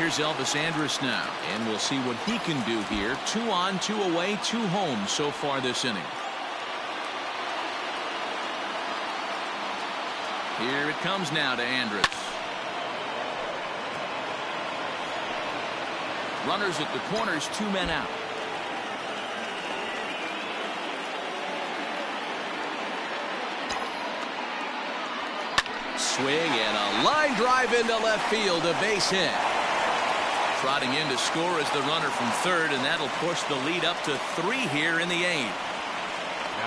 Here's Elvis Andrus now, and we'll see what he can do here. 2 on, 2 away, 2 home so far this inning. Here it comes now to Andrus. Runners at the corners, 2 men out. Swing and a line drive into left field, a base hit. Trotting in to score is the runner from third, and that'll push the lead up to 3 here in the 8th.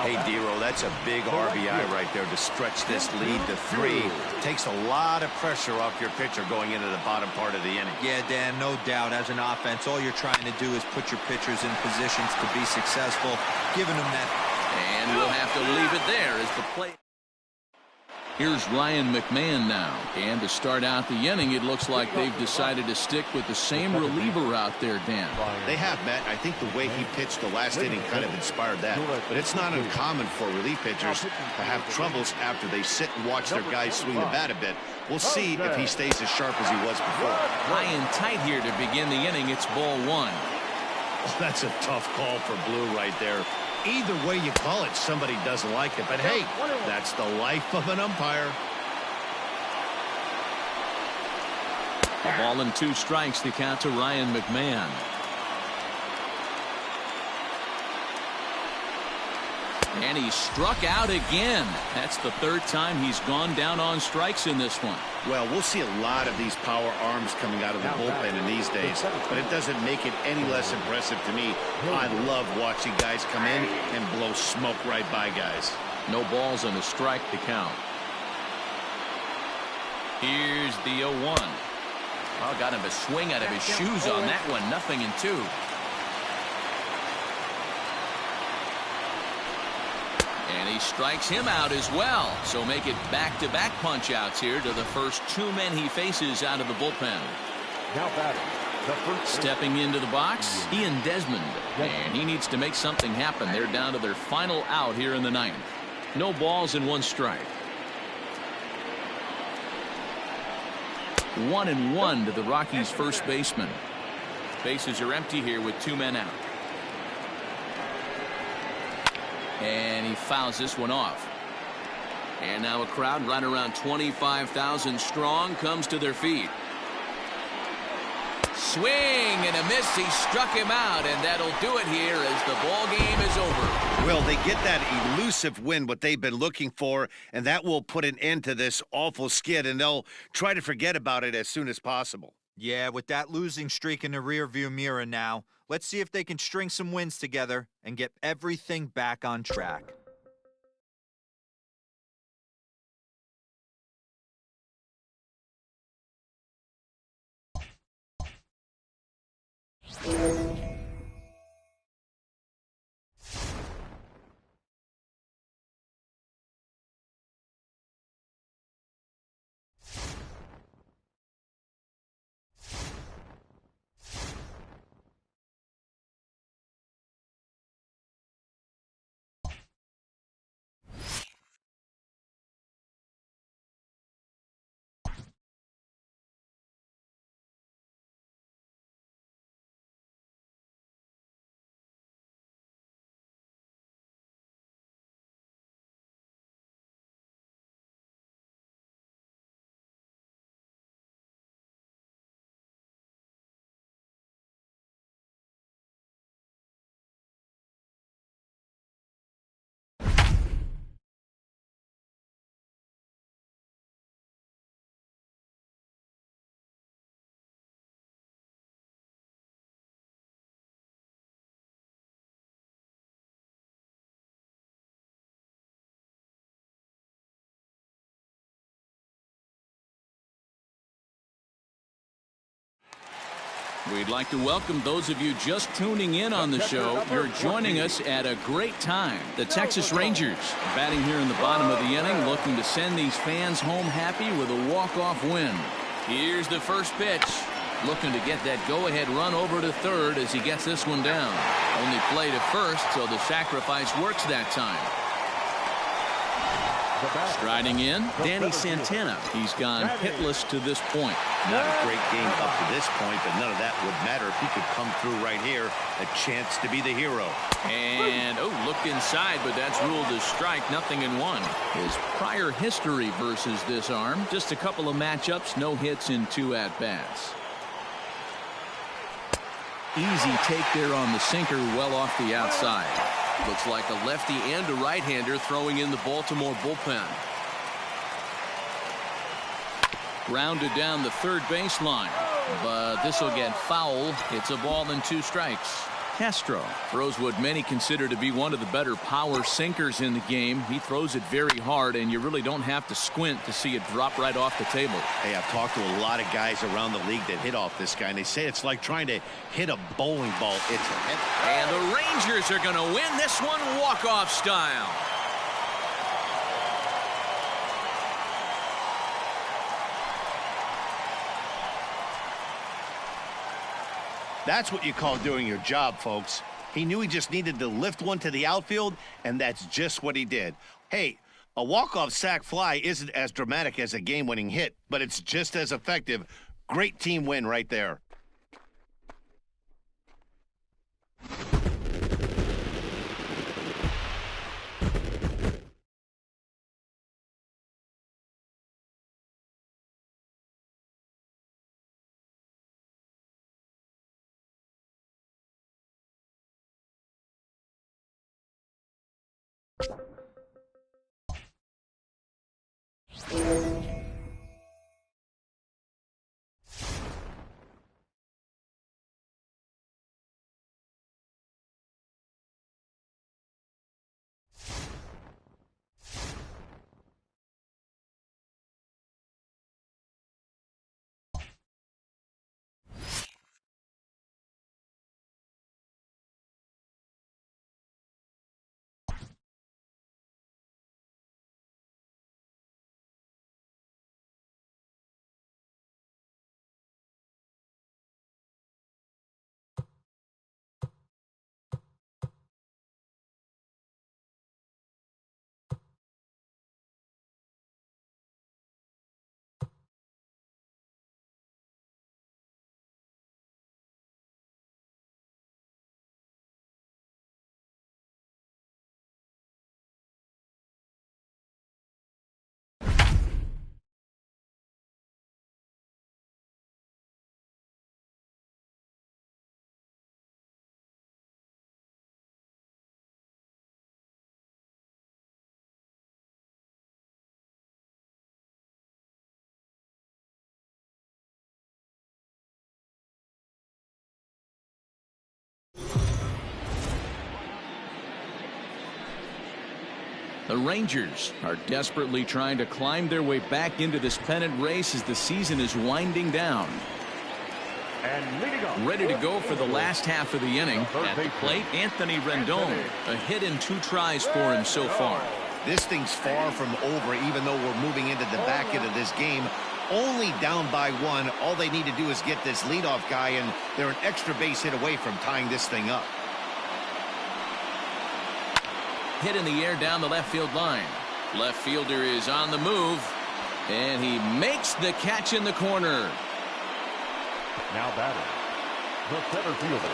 Hey, Dero, that's a big RBI right there to stretch this lead to 3. Takes a lot of pressure off your pitcher going into the bottom part of the inning. Yeah, Dan, no doubt. As an offense, all you're trying to do is put your pitchers in positions to be successful, giving them that. And we'll have to leave it there as the play. Here's Ryan McMahon now, and to start out the inning, it looks like they've decided to stick with the same reliever out there, Dan. They have, Matt. I think the way he pitched the last inning kind of inspired that. But it's not uncommon for relief pitchers to have troubles after they sit and watch their guys swing the bat a bit. We'll see if he stays as sharp as he was before. High and tight here to begin the inning. It's ball 1. Oh, that's a tough call for Blue right there. Either way you call it, somebody doesn't like it. But hey, that's the life of an umpire. A ball and 2 strikes, the count to Ryan McMahon. And he struck out again. That's the 3rd time he's gone down on strikes in this one. Well, we'll see a lot of these power arms coming out of the bullpen in these days, but it doesn't make it any less impressive to me. I love watching guys come in and blow smoke right by guys. No balls and a strike to count. Here's the 0-1. Oh, got him a swing out of his shoes on that one. 0-2. And he strikes him out as well. So make it back-to-back punch-outs here to the first 2 men he faces out of the bullpen. Now batting, the first. Stepping into the box, Ian Desmond. And he needs to make something happen. They're down to their final out here in the 9th. No balls and 1 strike. 1-1 to the Rockies' first baseman. Bases are empty here with 2 men out. And he fouls this one off. And now a crowd right around 25,000 strong comes to their feet. Swing and a miss. He struck him out, and that'll do it here as the ball game is over. Well, they get that elusive win, what they've been looking for, and that will put an end to this awful skid, and they'll try to forget about it as soon as possible. Yeah, with that losing streak in the rearview mirror now, let's see if they can string some wins together and get everything back on track. We'd like to welcome those of you just tuning in on the show. You're joining us at a great time. The Texas Rangers batting here in the bottom of the inning, looking to send these fans home happy with a walk-off win. Here's the first pitch. Looking to get that go-ahead run over to third as he gets this one down. Only play to first, so the sacrifice works that time. Striding in, Danny Santana. He's gone hitless to this point. Not a great game up to this point, but none of that would matter if he could come through right here. A chance to be the hero. And, oh, looked inside, but that's ruled a strike. Nothing in one. His prior history versus this arm, just a couple of matchups, no hits in 2 at-bats. Easy take there on the sinker, well off the outside. Looks like a lefty and a right-hander throwing in the Baltimore bullpen. Grounded down the third baseline, but this will get foul. It's a ball and 2 strikes. Castro throws what many consider to be one of the better power sinkers in the game. He throws it very hard, and you really don't have to squint to see it drop right off the table. Hey, I've talked to a lot of guys around the league that hit off this guy, and they say it's like trying to hit a bowling ball. It's a hit. And the Rangers are going to win this one walk-off style. That's what you call doing your job, folks. He knew he just needed to lift one to the outfield, and that's just what he did. Hey, a walk-off sac fly isn't as dramatic as a game-winning hit, but it's just as effective. Great team win right there. The Rangers are desperately trying to climb their way back into this pennant race as the season is winding down. And ready to go for the last half of the inning. At the plate, Anthony Rendon. A hit in 2 tries for him so far. This thing's far from over, even though we're moving into the back end of this game. Only down by 1. All they need to do is get this leadoff guy, and they're an extra base hit away from tying this thing up. Hit in the air down the left field line. Left fielder is on the move, and he makes the catch in the corner. now batting, the center fielder,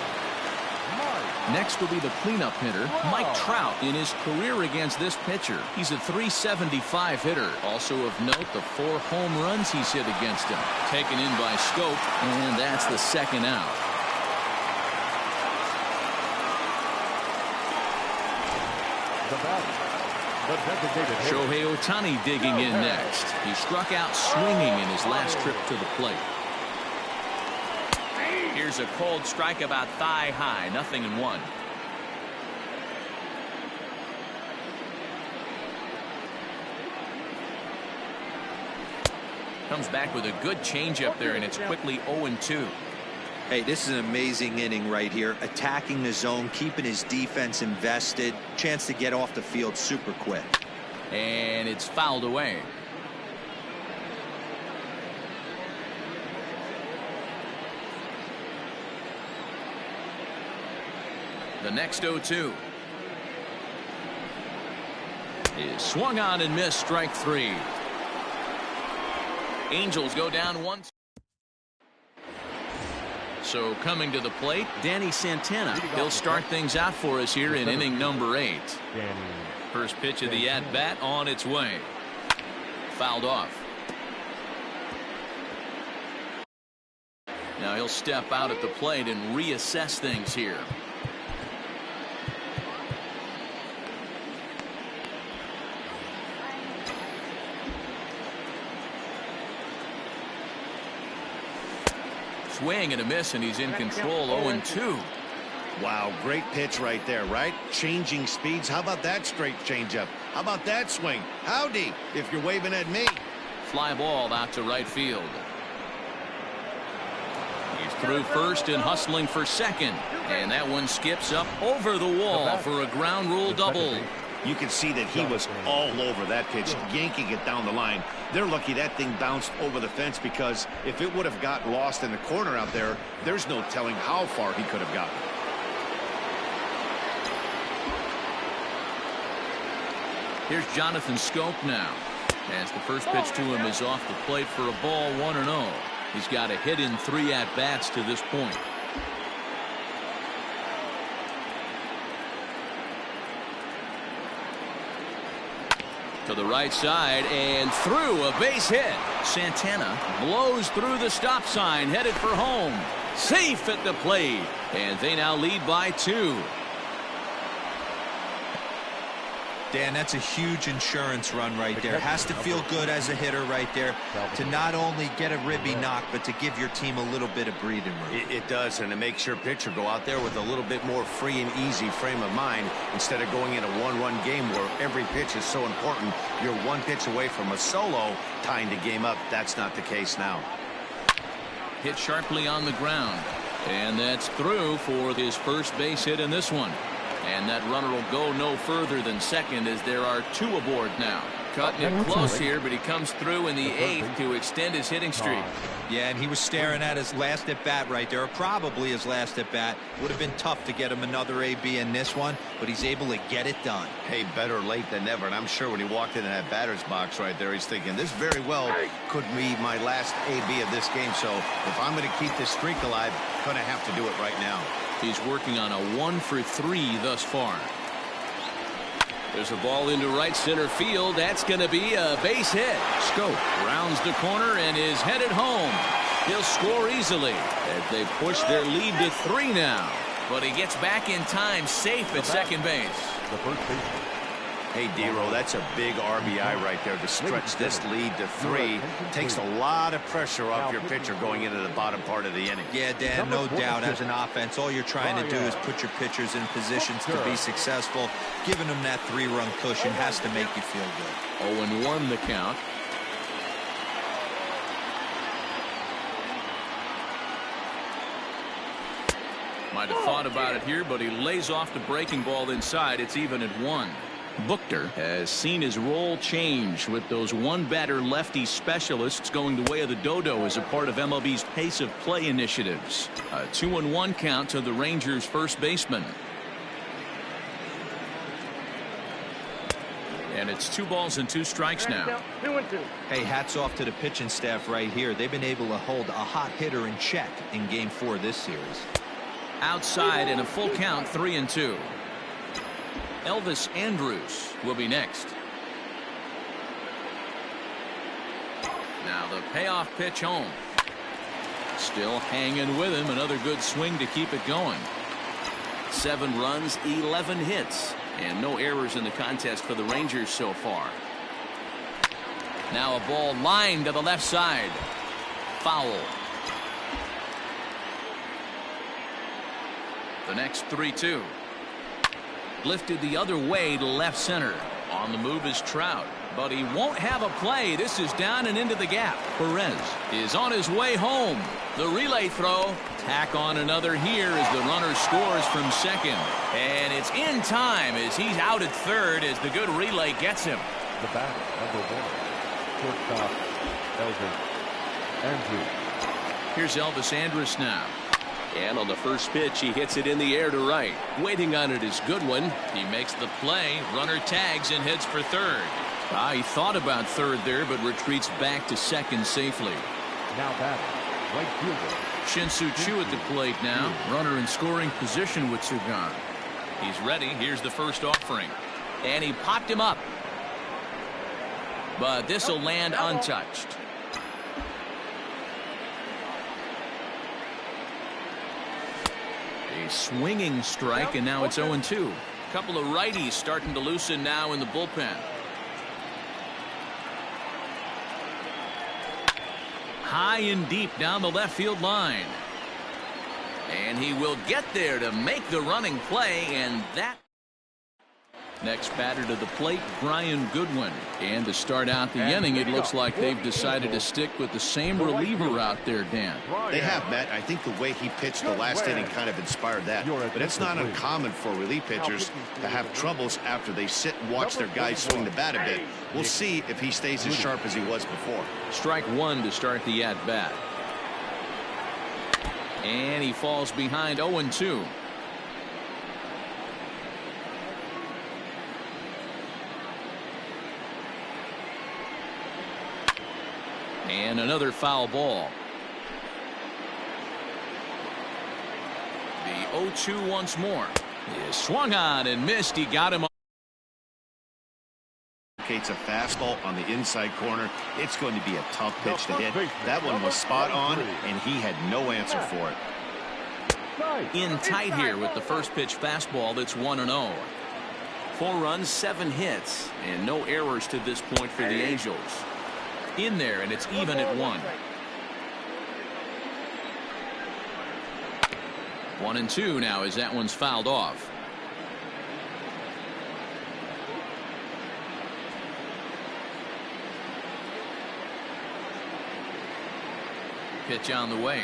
Mike. Next will be the cleanup hitter, Mike Trout, in his career against this pitcher. He's a .375 hitter. Also of note, the 4 home runs he's hit against him. Taken in by Scope, and that's the second out. The batter, the designated hitter. Shohei Ohtani digging in next. He struck out swinging in his last trip to the plate. Here's a cold strike about thigh high, 0-1. Comes back with a good changeup there, and it's quickly 0-2. Hey, this is an amazing inning right here. Attacking the zone, keeping his defense invested. Chance to get off the field super quick. And it's fouled away. The next 0-2 is swung on and missed, strike 3. Angels go down 1. So coming to the plate, Danny Santana. He'll start things out for us here in inning number 8. First pitch of the at-bat on its way. Fouled off. Now he'll step out at the plate and reassess things here. Swing and a miss, and he's in control. 0-2. Wow, great pitch right there, right? Changing speeds. How about that straight changeup? How about that swing? Howdy, if you're waving at me. Fly ball out to right field. He's through first and hustling for second. And that one skips up over the wall for a ground rule double. You can see that he was all over that pitch, yanking it down the line. They're lucky that thing bounced over the fence, because if it would have got lost in the corner out there, there's no telling how far he could have gotten. Here's Jonathan Scope now, as the first pitch to him is off the plate for a ball. 1-0. He's got a hit in 3 at-bats to this point. To the right side and through, a base hit. Santana blows through the stop sign, headed for home. Safe at the plate, and they now lead by 2. Dan, that's a huge insurance run right there. Has to feel good as a hitter right there to not only get a ribby knock, but to give your team a little bit of breathing room. It does, and it makes your pitcher go out there with a little bit more free and easy frame of mind, instead of going in a one-run game where every pitch is so important. You're one pitch away from a solo, tying the game up. That's not the case now. Hit sharply on the ground, and that's through for his first base hit in this one. And that runner will go no further than second, as there are 2 aboard now. Cutting it close here, but he comes through in the 8th to extend his hitting streak. Yeah, and he was staring at his last at-bat right there, or probably his last at-bat. Would have been tough to get him another AB in this one, but he's able to get it done. Hey, better late than never, and I'm sure when he walked into that batter's box right there, he's thinking, this very well could be my last AB of this game, so if I'm going to keep this streak alive, going to have to do it right now. He's working on a 1 for 3 thus far. There's a ball into right center field. That's going to be a base hit. Scope rounds the corner and is headed home. He'll score easily as they push their lead to 3 now. But he gets back in time, safe at second base. The first baseman. Hey, D-Roll, that's a big RBI right there to stretch this lead to 3. Takes a lot of pressure off your pitcher going into the bottom part of the inning. Yeah, Dan, no doubt. As an offense, all you're trying to do is put your pitchers in positions to be successful. Giving them that 3-run cushion has to make you feel good. 0-1 the count. Might have thought about it here, but he lays off the breaking ball inside. It's even at 1. Buchter has seen his role change, with those one-batter lefty specialists going the way of the dodo as a part of MLB's pace of play initiatives. A 2-1 count to the Rangers' first baseman. And it's 2 balls and 2 strikes now. 2-2. Hey, hats off to the pitching staff right here. They've been able to hold a hot hitter in check in Game 4 this series. Outside and a full count, 3-2. Elvis Andrus will be next. Now the payoff pitch home. Still hanging with him. Another good swing to keep it going. 7 runs, 11 hits, and no errors in the contest for the Rangers so far. Now a ball lined to the left side. Foul. The next 3-2. Lifted the other way to left center. On the move is Trout, but he won't have a play. This is down and into the gap. Perez is on his way home. The relay throw. Tack on another here as the runner scores from second. And it's in time as he's out at third as the good relay gets him. The batter, number 1, shortstop, Elvis Andrus. Here's Elvis Andrus now. And on the first pitch, he hits it in the air to right. Waiting on it is Goodwin. He makes the play. Runner tags and heads for third. He thought about third there, but retreats back to second safely. Now batting, right fielder Shin-Soo Choo at the plate now. Runner in scoring position with 2 gone. He's ready. Here's the first offering. And he popped him up. But this will land untouched. A swinging strike, and now it's 0-2. Couple of righties starting to loosen now in the bullpen. High and deep down the left field line. And he will get there to make the running play, and that. Next batter to the plate, Brian Goodwin. And to start out the inning, it looks like they've decided to stick with the same reliever out there, Dan. They have, Matt. I think the way he pitched the last inning kind of inspired that. But it's not uncommon for relief pitchers to have troubles after they sit and watch their guys swing the bat a bit. We'll see if he stays as sharp as he was before. Strike 1 to start the at-bat. And he falls behind 0-2. And another foul ball. The 0-2 once more. He swung on and missed. He got him. A fastball on the inside corner. It's going to be a tough pitch to hit. That one was spot on, and he had no answer for it. In tight here with the first pitch fastball. That's 1-0. 4 runs, 7 hits, and no errors to this point for the Angels. In there, and it's even at 1. 1-2 now as that one's fouled off. Pitch on the way.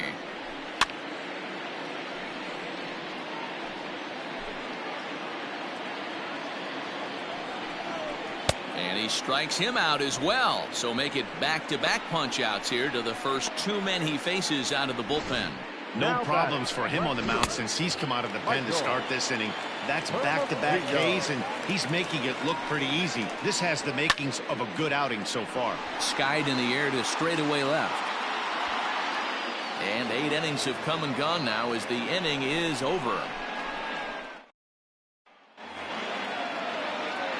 And he strikes him out as well. So make it back-to-back punch-outs here to the first 2 men he faces out of the bullpen. No problems for him on the mound since he's come out of the pen to start this inning. That's back-to-back Ks, and he's making it look pretty easy. This has the makings of a good outing so far. Skied in the air to straightaway left. And 8 innings have come and gone now as the inning is over.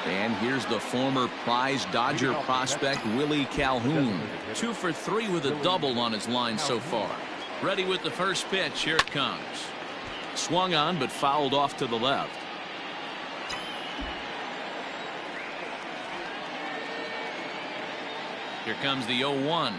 And here's the former prize Dodger prospect Willie Calhoun. 2 for 3 with a double on his line so far. Ready with the first pitch. Here it comes. Swung on but fouled off to the left. Here comes the 0-1.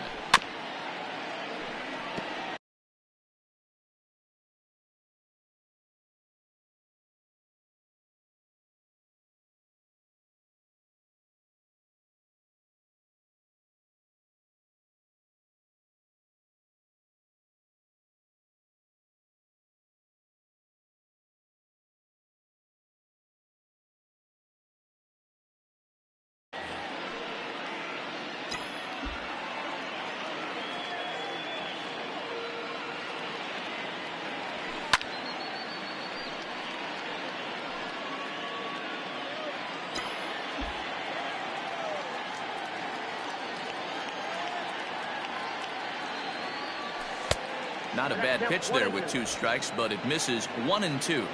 Not a bad pitch there with 2 strikes, but it misses 1-2.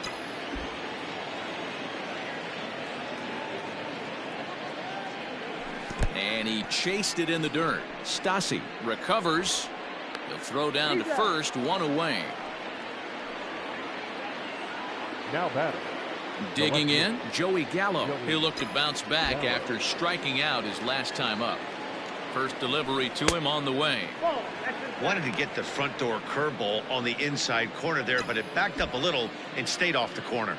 And he chased it in the dirt. Stassi recovers. He'll throw down to first, 1 away. Now batter. Digging in, Joey Gallo. He'll look to bounce back after striking out his last time up. First delivery to him on the way. Wanted to get the front door curveball on the inside corner there, but it backed up a little and stayed off the corner.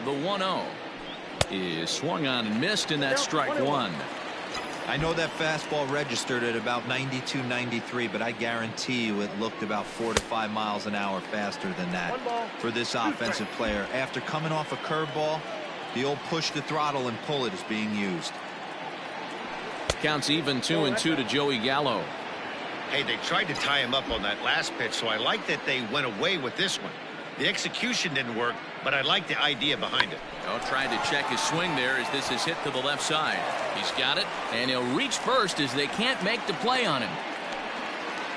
The 1-0 is swung on and missed, and that's strike 1. I know that fastball registered at about 92, 93, but I guarantee you it looked about 4 to 5 miles an hour faster than that for this offensive player. After coming off a curveball, the old push the throttle and pull it is being used. Counts even 2-2 to Joey Gallo. Hey, they tried to tie him up on that last pitch, so I like that they went away with this one. The execution didn't work, but I like the idea behind it. Oh, trying to check his swing there as this is hit to the left side. He's got it, and he'll reach first as they can't make the play on him.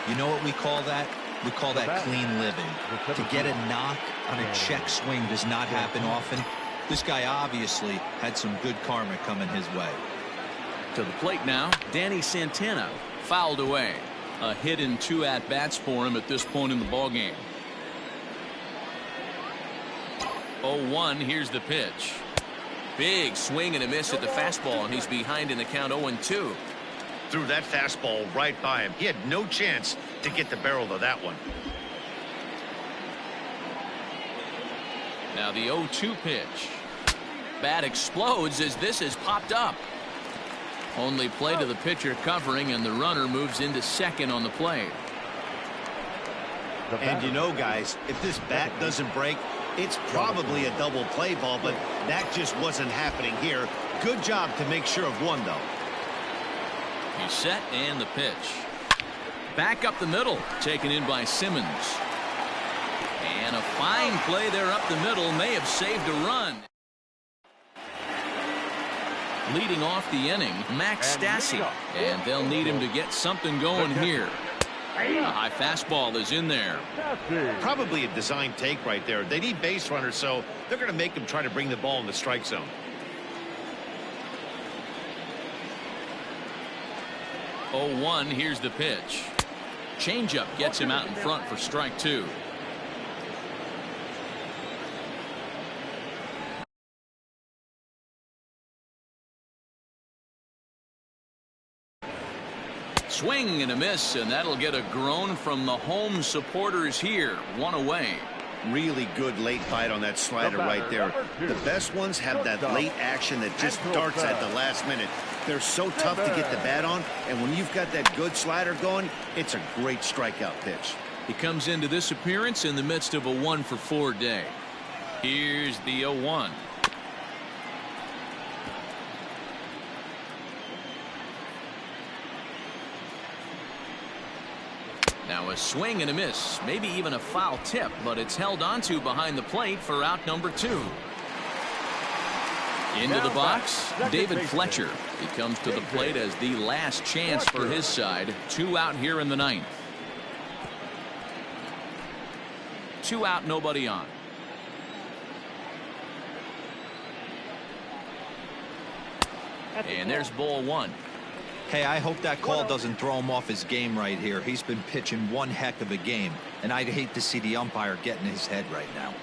You know what we call that? We call that clean living. To get a knock on a check swing does not happen often. This guy obviously had some good karma coming his way. To the plate now, Danny Santana, fouled away. A hit in 2 at-bats for him at this point in the ballgame. 0-1, here's the pitch. Big swing and a miss at the fastball, and he's behind in the count 0-2. Threw that fastball right by him. He had no chance to get the barrel of that one. Now the 0-2 pitch. Bat explodes as this is popped up. Only play to the pitcher covering, and the runner moves into second on the play. And you know, guys, if this bat doesn't break, it's probably a double play ball, but that just wasn't happening here. Good job to make sure of one, though. He's set, and the pitch. Back up the middle, taken in by Simmons. And a fine play there up the middle may have saved a run. Leading off the inning, Max Stassi, and they'll need him to get something going here. A high fastball is in there. Probably a design take right there. They need base runners, so they're going to make him try to bring the ball in the strike zone. Oh, 1, here's the pitch. Changeup gets him out in front for strike 2. Swing and a miss, and that'll get a groan from the home supporters here. 1 away. Really good late bite on that slider right there. The best ones have that late action that just darts at the last minute. They're so tough to get the bat on, and when you've got that good slider going, it's a great strikeout pitch. He comes into this appearance in the midst of a 1-for-4 day. Here's the 0-1. Now a swing and a miss, maybe even a foul tip, but it's held onto behind the plate for out number 2. Into the box, David Fletcher. He comes to the plate as the last chance for his side. 2 out here in the 9th. 2 out, nobody on. And there's ball 1. Hey, I hope that call doesn't throw him off his game right here. He's been pitching one heck of a game, and I'd hate to see the umpire get in his head right now.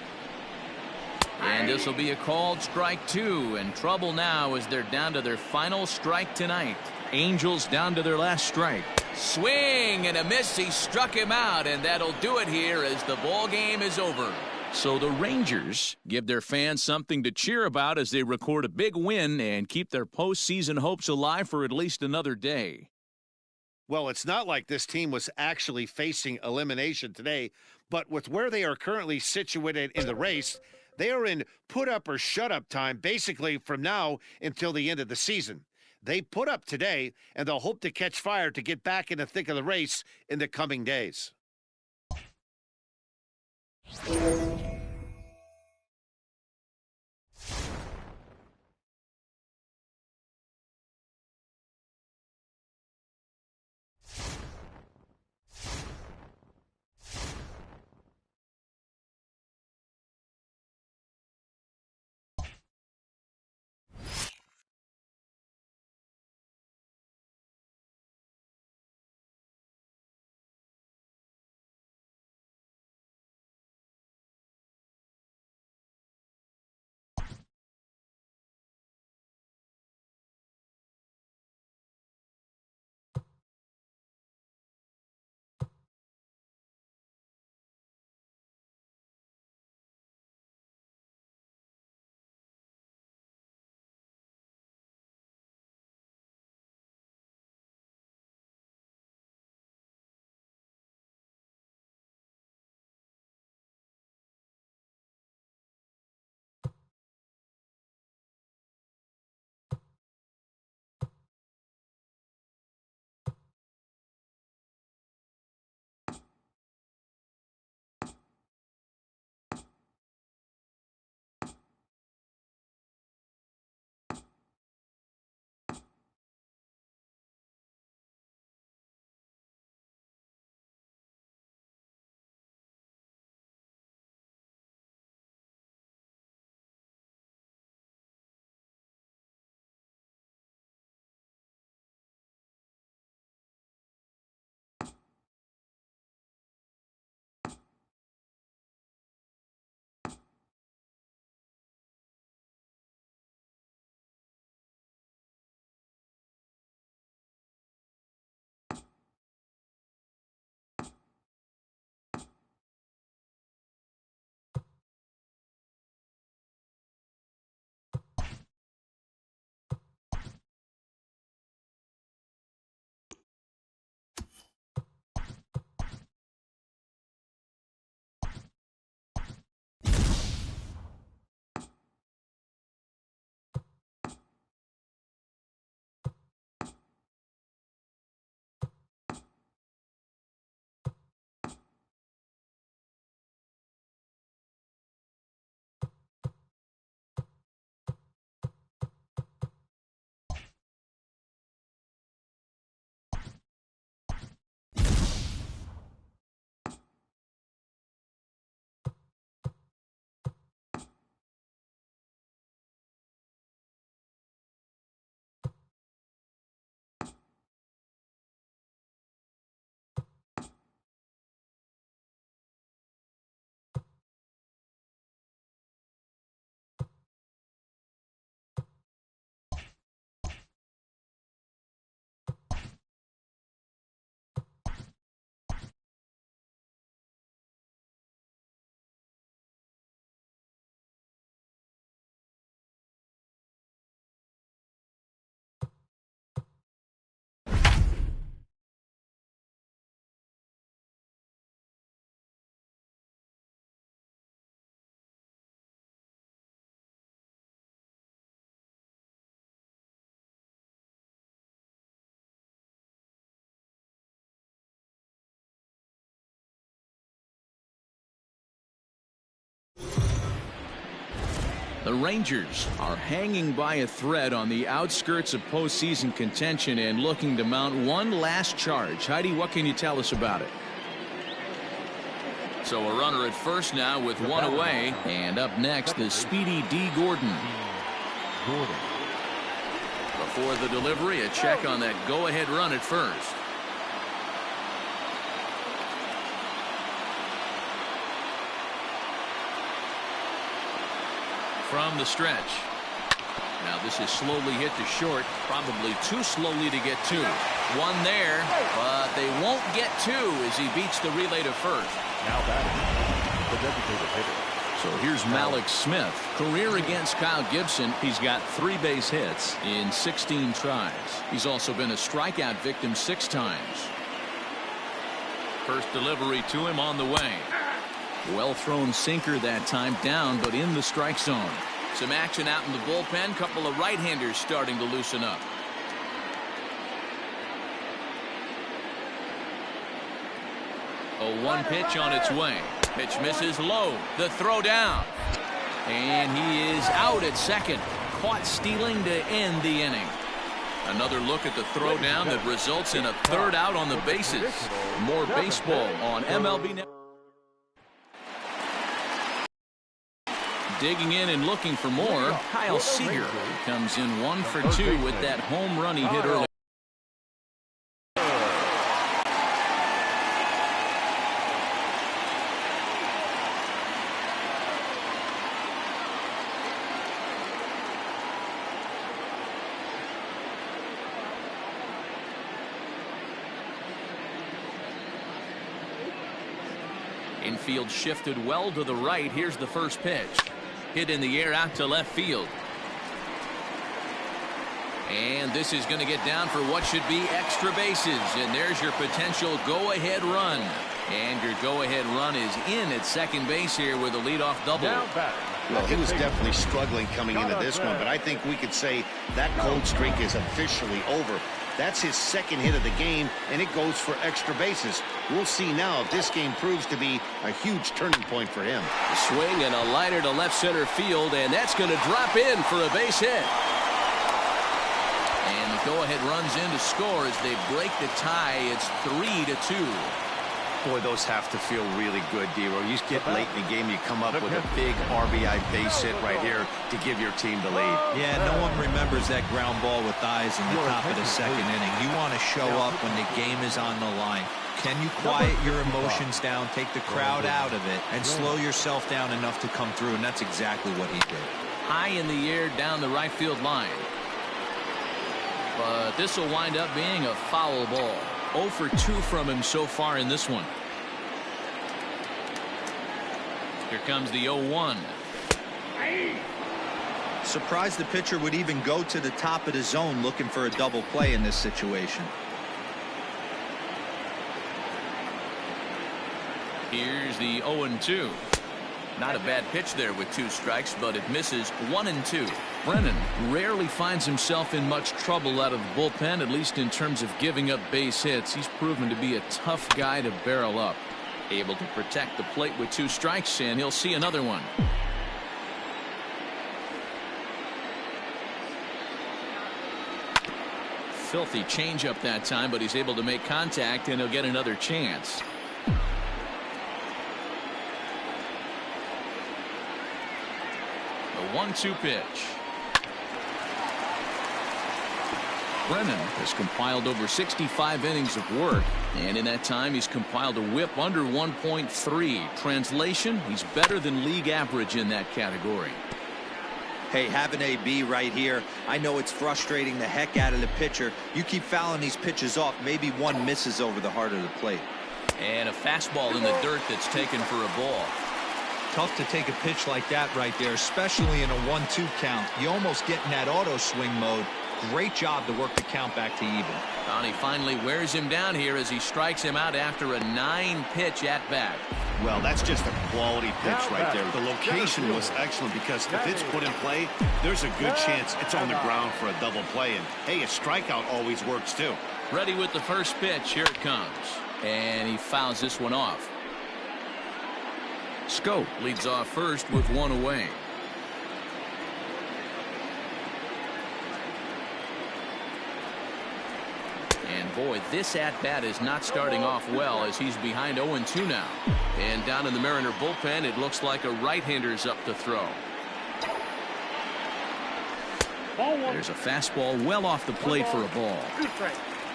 And this will be a called strike 2, and trouble now as they're down to their final strike tonight. Angels down to their last strike. Swing and a miss. He struck him out, and that'll do it here as the ball game is over. So the Rangers give their fans something to cheer about as they record a big win and keep their postseason hopes alive for at least another day. Well, it's not like this team was actually facing elimination today, but with where they are currently situated in the race, they are in put up or shut up time basically from now until the end of the season. They put up today, and they'll hope to catch fire to get back in the thick of the race in the coming days. The Rangers are hanging by a thread on the outskirts of postseason contention and looking to mount one last charge. Heidi, what can you tell us about it? So a runner at first now with one away. And up next, the speedy D. Gordon. Before the delivery, a check on that go-ahead run at first. From the stretch. Now this is slowly hit to short, probably too slowly to get two. One there, but they won't get two as he beats the relay to first. Now batting, the designated hitter. So here's Malik Smith. Career against Kyle Gibson. He's got 3 base hits in 16 tries. He's also been a strikeout victim 6 times. First delivery to him on the way. Well thrown sinker that time, down but in the strike zone. Some action out in the bullpen. Couple of right-handers starting to loosen up. A 1 pitch on its way. Pitch misses low. The throw down. And he is out at second. Caught stealing to end the inning. Another look at the throw down that results in a 3rd out on the bases. More baseball on MLB Network. Digging in and looking for more, Kyle Seager comes in 1 for 2 with that home run he hit early. Infield shifted well to the right. Here's the first pitch. Hit in the air out to left field. And this is going to get down for what should be extra bases. And there's your potential go-ahead run. And your go-ahead run is in at second base here with a leadoff double. Well, he was definitely struggling coming into this one, but I think we could say that cold streak is officially over. That's his 2nd hit of the game, and it goes for extra bases. We'll see now if this game proves to be a huge turning point for him. A swing and a liner to left center field, and that's going to drop in for a base hit. And the go-ahead runs in to score as they break the tie. It's 3-2. Boy, those have to feel really good, D-Row. You get late in the game, you come up with a big RBI base hit right here to give your team the lead. Yeah, no one remembers that ground ball with eyes in the top of the 2nd inning. You want to show up when the game is on the line. Can you quiet your emotions down, take the crowd out of it, and slow yourself down enough to come through? And that's exactly what he did. High in the air down the right field line. But this will wind up being a foul ball. 0 for 2 from him so far in this one. Here comes the 0-1. Surprised the pitcher would even go to the top of the zone looking for a double play in this situation. Here's the 0-2. Not a bad pitch there with 2 strikes, but it misses 1-2. Brennan rarely finds himself in much trouble out of the bullpen, at least in terms of giving up base hits. He's proven to be a tough guy to barrel up. Able to protect the plate with 2 strikes, and he'll see another one. Filthy changeup that time, but he's able to make contact, and he'll get another chance. The 1-2 pitch. Brennan has compiled over 65 innings of work, and in that time he's compiled a whip under 1.3. Translation, he's better than league average in that category. Hey, have an AB right here. I know it's frustrating the heck out of the pitcher. You keep fouling these pitches off, maybe one misses over the heart of the plate. And a fastball in the dirt that's taken for a ball. Tough to take a pitch like that right there, especially in a 1-2 count. You almost get in that auto swing mode. Great job to work the count back to even. Donnie finally wears him down here as he strikes him out after a 9-pitch at bat. Well, that's just a quality pitch right there. The location was excellent because if it's put in play, there's a good chance it's on the ground for a double play. And hey, a strikeout always works too. Ready with the first pitch. Here it comes. And he fouls this one off. Scope leads off first with 1 away. Boy, this at-bat is not starting off well as he's behind 0-2 now. And down in the Mariner bullpen, it looks like a right-hander's up to throw. There's a fastball well off the plate for a ball.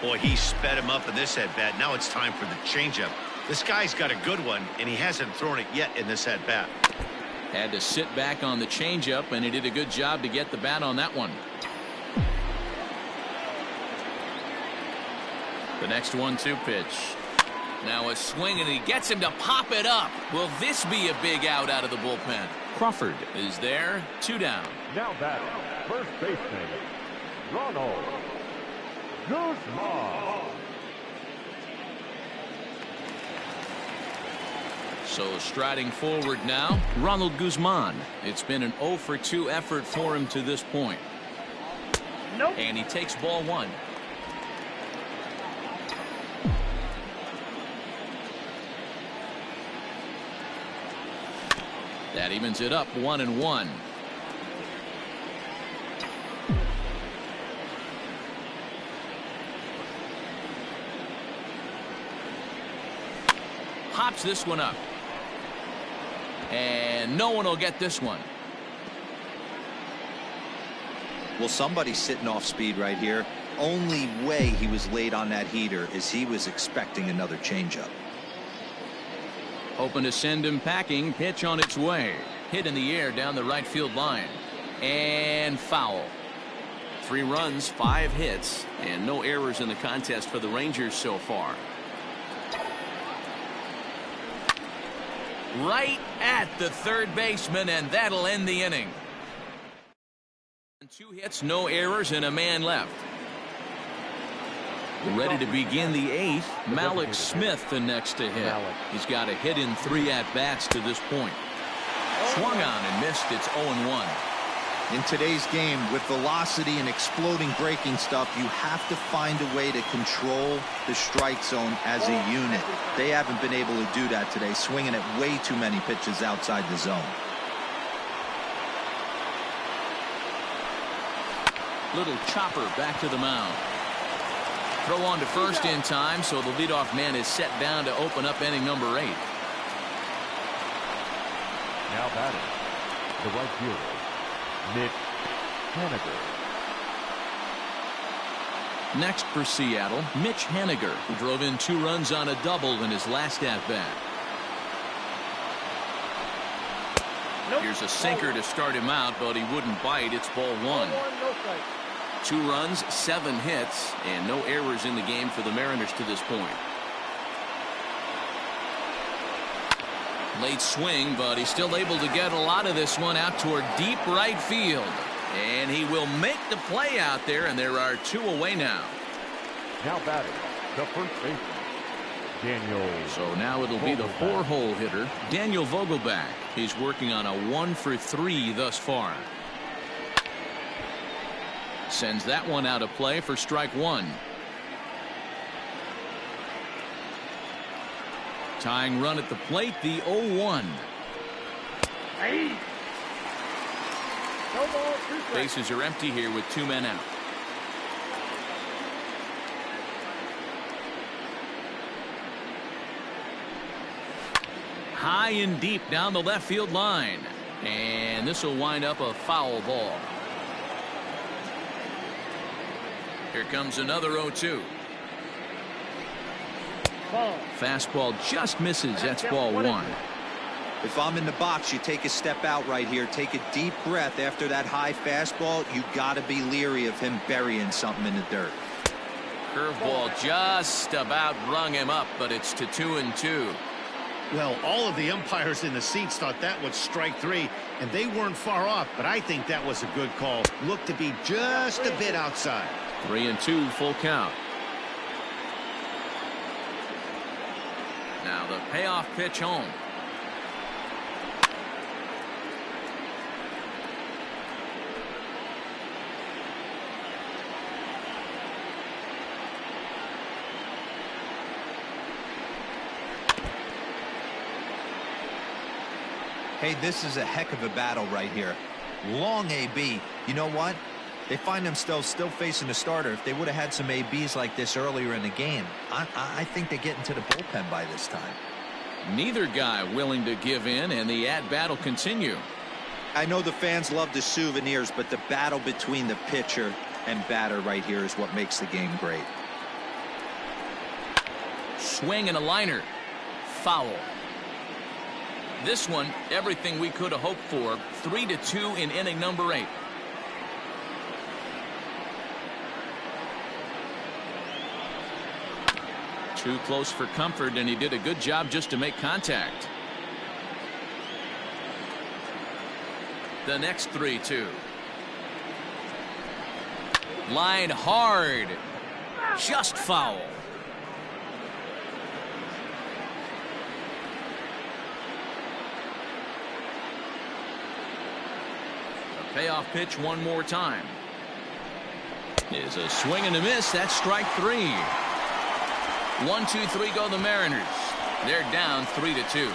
Boy, he sped him up in this at-bat. Now it's time for the changeup. This guy's got a good one, and he hasn't thrown it yet in this at-bat. Had to sit back on the changeup, and he did a good job to get the bat on that one. The next 1-2 pitch. Now a swing, and he gets him to pop it up. Will this be a big out of the bullpen? Crawford is there. 2 down. Now batting, first baseman, Ronald Guzman. So striding forward now, Ronald Guzman. It's been an 0-for-2 effort for him to this point. Nope. And he takes ball 1. That evens it up 1-1. Hops this one up. And no one will get this one. Well, somebody's sitting off speed right here. Only way he was late on that heater is he was expecting another changeup. Hoping to send him packing. Pitch on its way. Hit in the air down the right field line. And foul. 3 runs, 5 hits, and no errors in the contest for the Rangers so far. Right at the third baseman, and that'll end the inning. 2 hits, no errors, and a man left. Ready to begin the 8th. Malik Smith the next to hit. He's got a hit in 3 at-bats to this point. Swung on and missed. It's 0-1. In today's game, with velocity and exploding breaking stuff, you have to find a way to control the strike zone as a unit. They haven't been able to do that today, swinging at way too many pitches outside the zone. Little chopper back to the mound. Throw on to first in time, so the leadoff man is set down to open up inning number 8. Now batting, the right fielder, Mitch Haniger. Next for Seattle, Mitch Haniger, who drove in 2 runs on a double in his last at-bat. Here's a sinker to start him out, but he wouldn't bite. It's ball 1. 2 runs, 7 hits, and no errors in the game for the Mariners to this point. Late swing, but he's still able to get a lot of this one out toward deep right field. And he will make the play out there, and there are 2 away now. Now batting, the first baseman, Daniel. So now it'll be the 4-hole hitter, Daniel Vogelback. He's working on a 1-for-3 thus far. Sends that one out of play for strike 1. Tying run at the plate, the 0-1. Hey. No ball, 2 strikes. Bases are empty here with 2 men out. High and deep down the left field line. And this will wind up a foul ball. Here comes another 0-2. Fastball just misses. That's ball 1. If I'm in the box, you take a step out right here, take a deep breath after that high fastball. You got to be leery of him burying something in the dirt. Curveball just about rung him up, but it's to 2-2. Well, all of the umpires in the seats thought that was strike 3, and they weren't far off, but I think that was a good call. Looked to be just a bit outside. 3-2, full count. Now the payoff pitch home. Hey, this is a heck of a battle right here. Long AB. You know what? They find themselves still facing the starter. If they would have had some ABs like this earlier in the game, I think they get into the bullpen by this time. Neither guy willing to give in, and the at-bat will continue. I know the fans love the souvenirs, but the battle between the pitcher and batter right here is what makes the game great. Swing and a liner. Foul. This one, everything we could have hoped for. 3-2 in inning number 8. Too close for comfort, and he did a good job just to make contact. The next 3-2. Line hard. Just foul. A payoff pitch one more time. Is a swing and a miss. That's strike 3. 1, 2, 3 go the Mariners. They're down 3-2.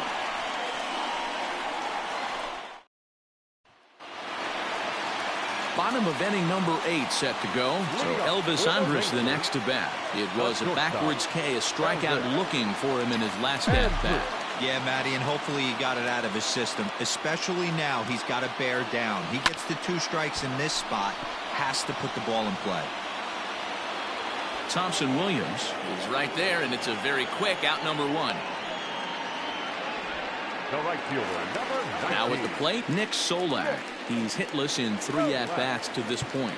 Bottom of inning number 8 set to go. So Elvis Andrus the next to bat. It was a backwards K, a strikeout looking for him in his last at bat. Yeah, Matty, and hopefully he got it out of his system. Especially now, he's got to bear down. He gets the 2 strikes in this spot, has to put the ball in play. Thompson Williams is right there, and it's a very quick out number 1. The right fielder, number 19. Now at the plate, Nick Solak. He's hitless in 3 at-bats to this point.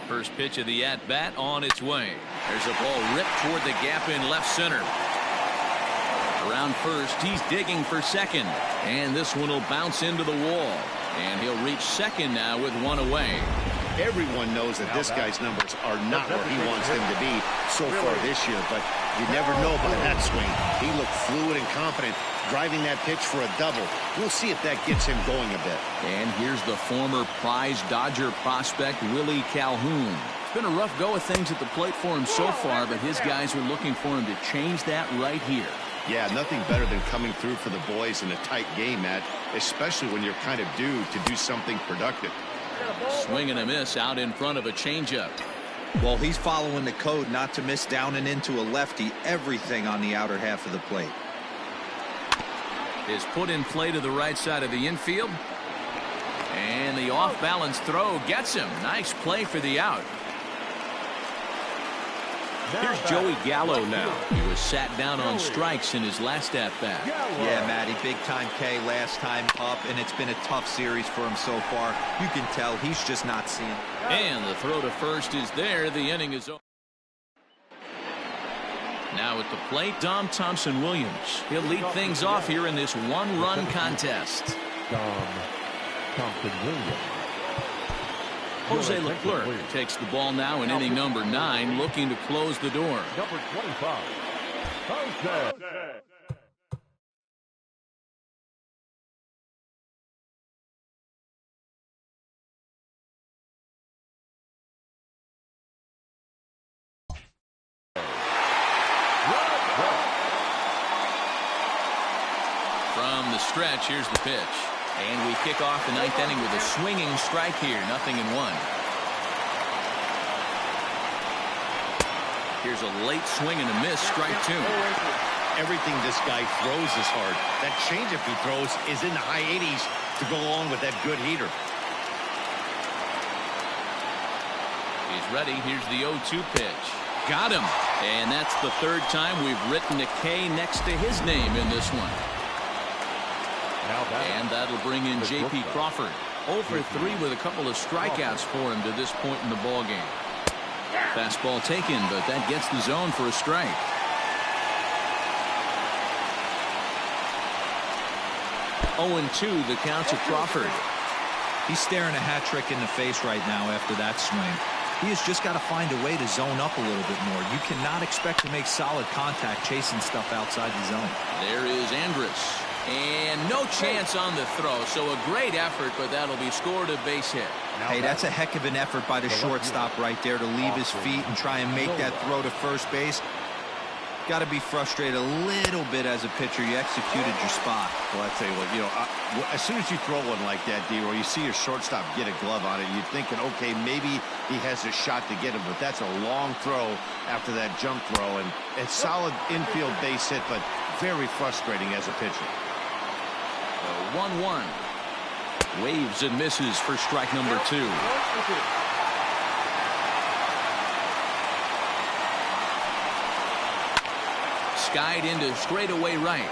First pitch of the at-bat on its way. There's a ball ripped toward the gap in left center. Around first, he's digging for second. And this one will bounce into the wall. And he'll reach second now with 1 away. Everyone knows that this guy's numbers are not where he wants them to be so far this year, but you never know by that swing. He looked fluid and confident, driving that pitch for a double. We'll see if that gets him going a bit. And here's the former prize Dodger prospect, Willie Calhoun. It's been a rough go of things at the plate for him so far, but his guys are looking for him to change that right here. Yeah, nothing better than coming through for the boys in a tight game, Matt, especially when you're kind of due to do something productive. Swing and a miss out in front of a changeup. Well, he's following the code not to miss down and into a lefty. Everything on the outer half of the plate. Is put in play to the right side of the infield. And the off-balance throw gets him. Nice play for the out. Here's Joey Gallo now. He was sat down on strikes in his last at-bat. Yeah, Matty, big-time K last time up, and it's been a tough series for him so far. You can tell he's just not seeing. And the throw to first is there. The inning is over. Now at the plate, Dom Thompson Williams. He'll lead things off here in this 1-run contest. Dom Thompson Williams. Jose Leclerc takes the ball now in inning number 9, looking to close the door. Number 25. Jose. From the stretch, here's the pitch. And we kick off the 9th inning with a swinging strike here. 0-1. Here's a late swing and a miss. Strike 2. Everything this guy throws is hard. That changeup he throws is in the high 80s to go along with that good heater. He's ready. Here's the 0-2 pitch. Got him. And that's the 3rd time we've written a K next to his name in this one. And that'll bring in J.P. Crawford. 0 for 3 with a couple of strikeouts for him to this point in the ballgame. Fastball taken, but that gets the zone for a strike. Oh, 2 the count to Crawford. He's staring a hat trick in the face right now after that swing. He has just got to find a way to zone up a little bit more. You cannot expect to make solid contact chasing stuff outside the zone. There is Andrus. And no chance on the throw. So a great effort, but that'll be scored a base hit. Hey, that's a heck of an effort by the shortstop right there to leave his feet and try and make that throw to first base. Got to be frustrated a little bit as a pitcher. You executed your spot. Well, I tell you what, as soon as you throw one like that, D-Roy, you see your shortstop get a glove on it, you're thinking, okay, maybe he has a shot to get him, but that's a long throw after that jump throw, and it's solid infield base hit, but very frustrating as a pitcher. 1-1. Waves and misses for strike number 2. Skied into straightaway right.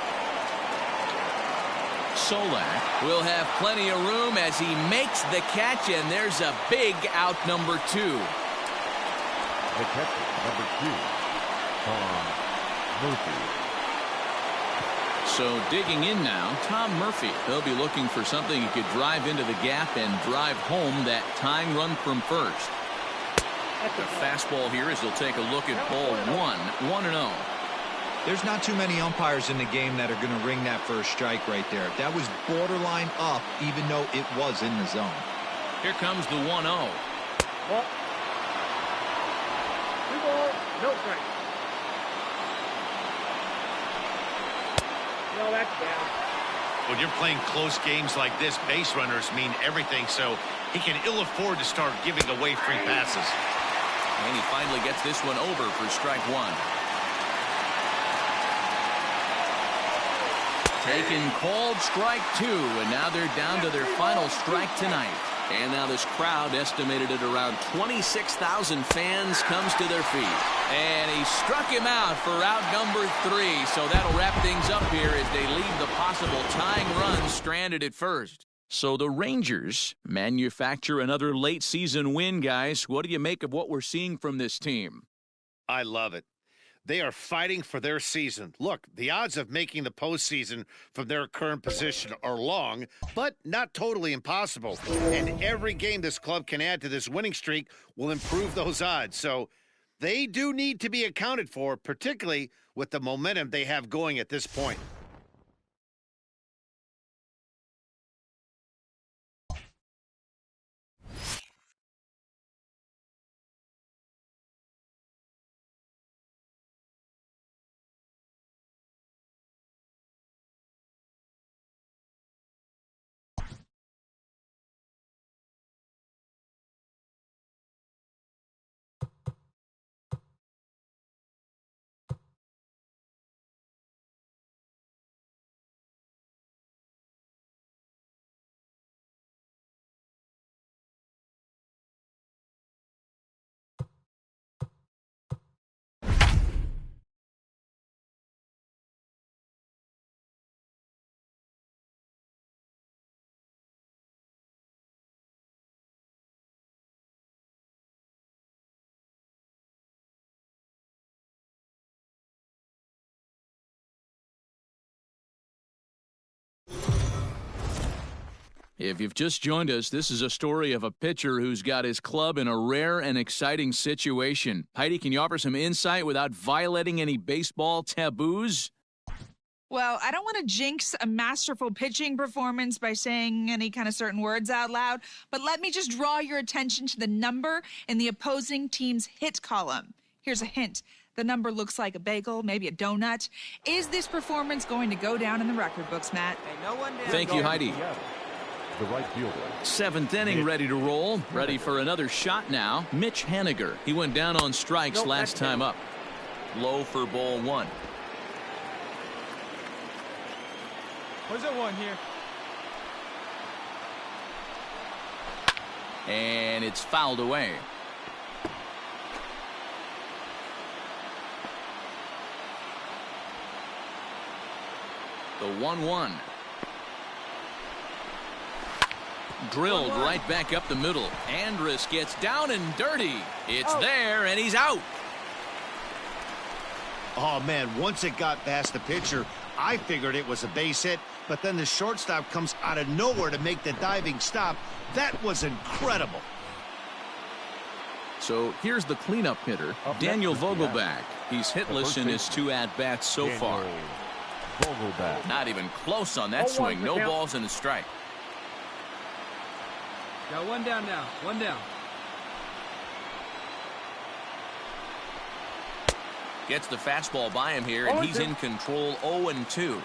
Solak will have plenty of room as he makes the catch, and there's a big out number 2. The catcher, number 2, Tom Murphy. So digging in now, Tom Murphy. He'll be looking for something he could drive into the gap and drive home that tying run from first. The fastball here as he'll take a look at ball 1, 1-0. There's not too many umpires in the game that are going to ring that first strike right there. That was borderline up, even though it was in the zone. Here comes the 1-0. Ball. 2 balls, no strike. No, that's down. When you're playing close games like this, base runners mean everything, so he can ill afford to start giving away free passes. And he finally gets this one over for strike 1. Taken called strike 2, and now they're down to their final strike tonight. And now this crowd, estimated at around 26,000 fans, comes to their feet. And he struck him out for out number 3, so that'll wrap things up here as they leave the possible tying run stranded at first. So the Rangers manufacture another late season win, guys. What do you make of what we're seeing from this team? I love it. They are fighting for their season. Look, the odds of making the postseason from their current position are long, but not totally impossible. And every game this club can add to this winning streak will improve those odds. So they do need to be accounted for, particularly with the momentum they have going at this point. If you've just joined us, this is a story of a pitcher who's got his club in a rare and exciting situation. Heidi, can you offer some insight without violating any baseball taboos? Well, I don't want to jinx a masterful pitching performance by saying any kind of certain words out loud, but let me just draw your attention to the number in the opposing team's hit column. Here's a hint. The number looks like a bagel, maybe a donut. Is this performance going to go down in the record books, Matt? Thank you, Heidi. The right fielder. 7th inning, ready to roll. Ready for another shot now. Mitch Haniger. He went down on strikes last time up. Low for ball 1. Where's that one here? And it's fouled away. The 1-1. Drilled right back up the middle. Andrus gets down and dirty. It's there, and he's out. Oh, man, once it got past the pitcher, I figured it was a base hit, but then the shortstop comes out of nowhere to make the diving stop. That was incredible. So here's the cleanup hitter, Daniel Vogelback. He's hitless in his 2 at-bats so far. Not even close on that swing. No balls and a strike. Got one down now. One down. Gets the fastball by him here, and he's in control. 0-2.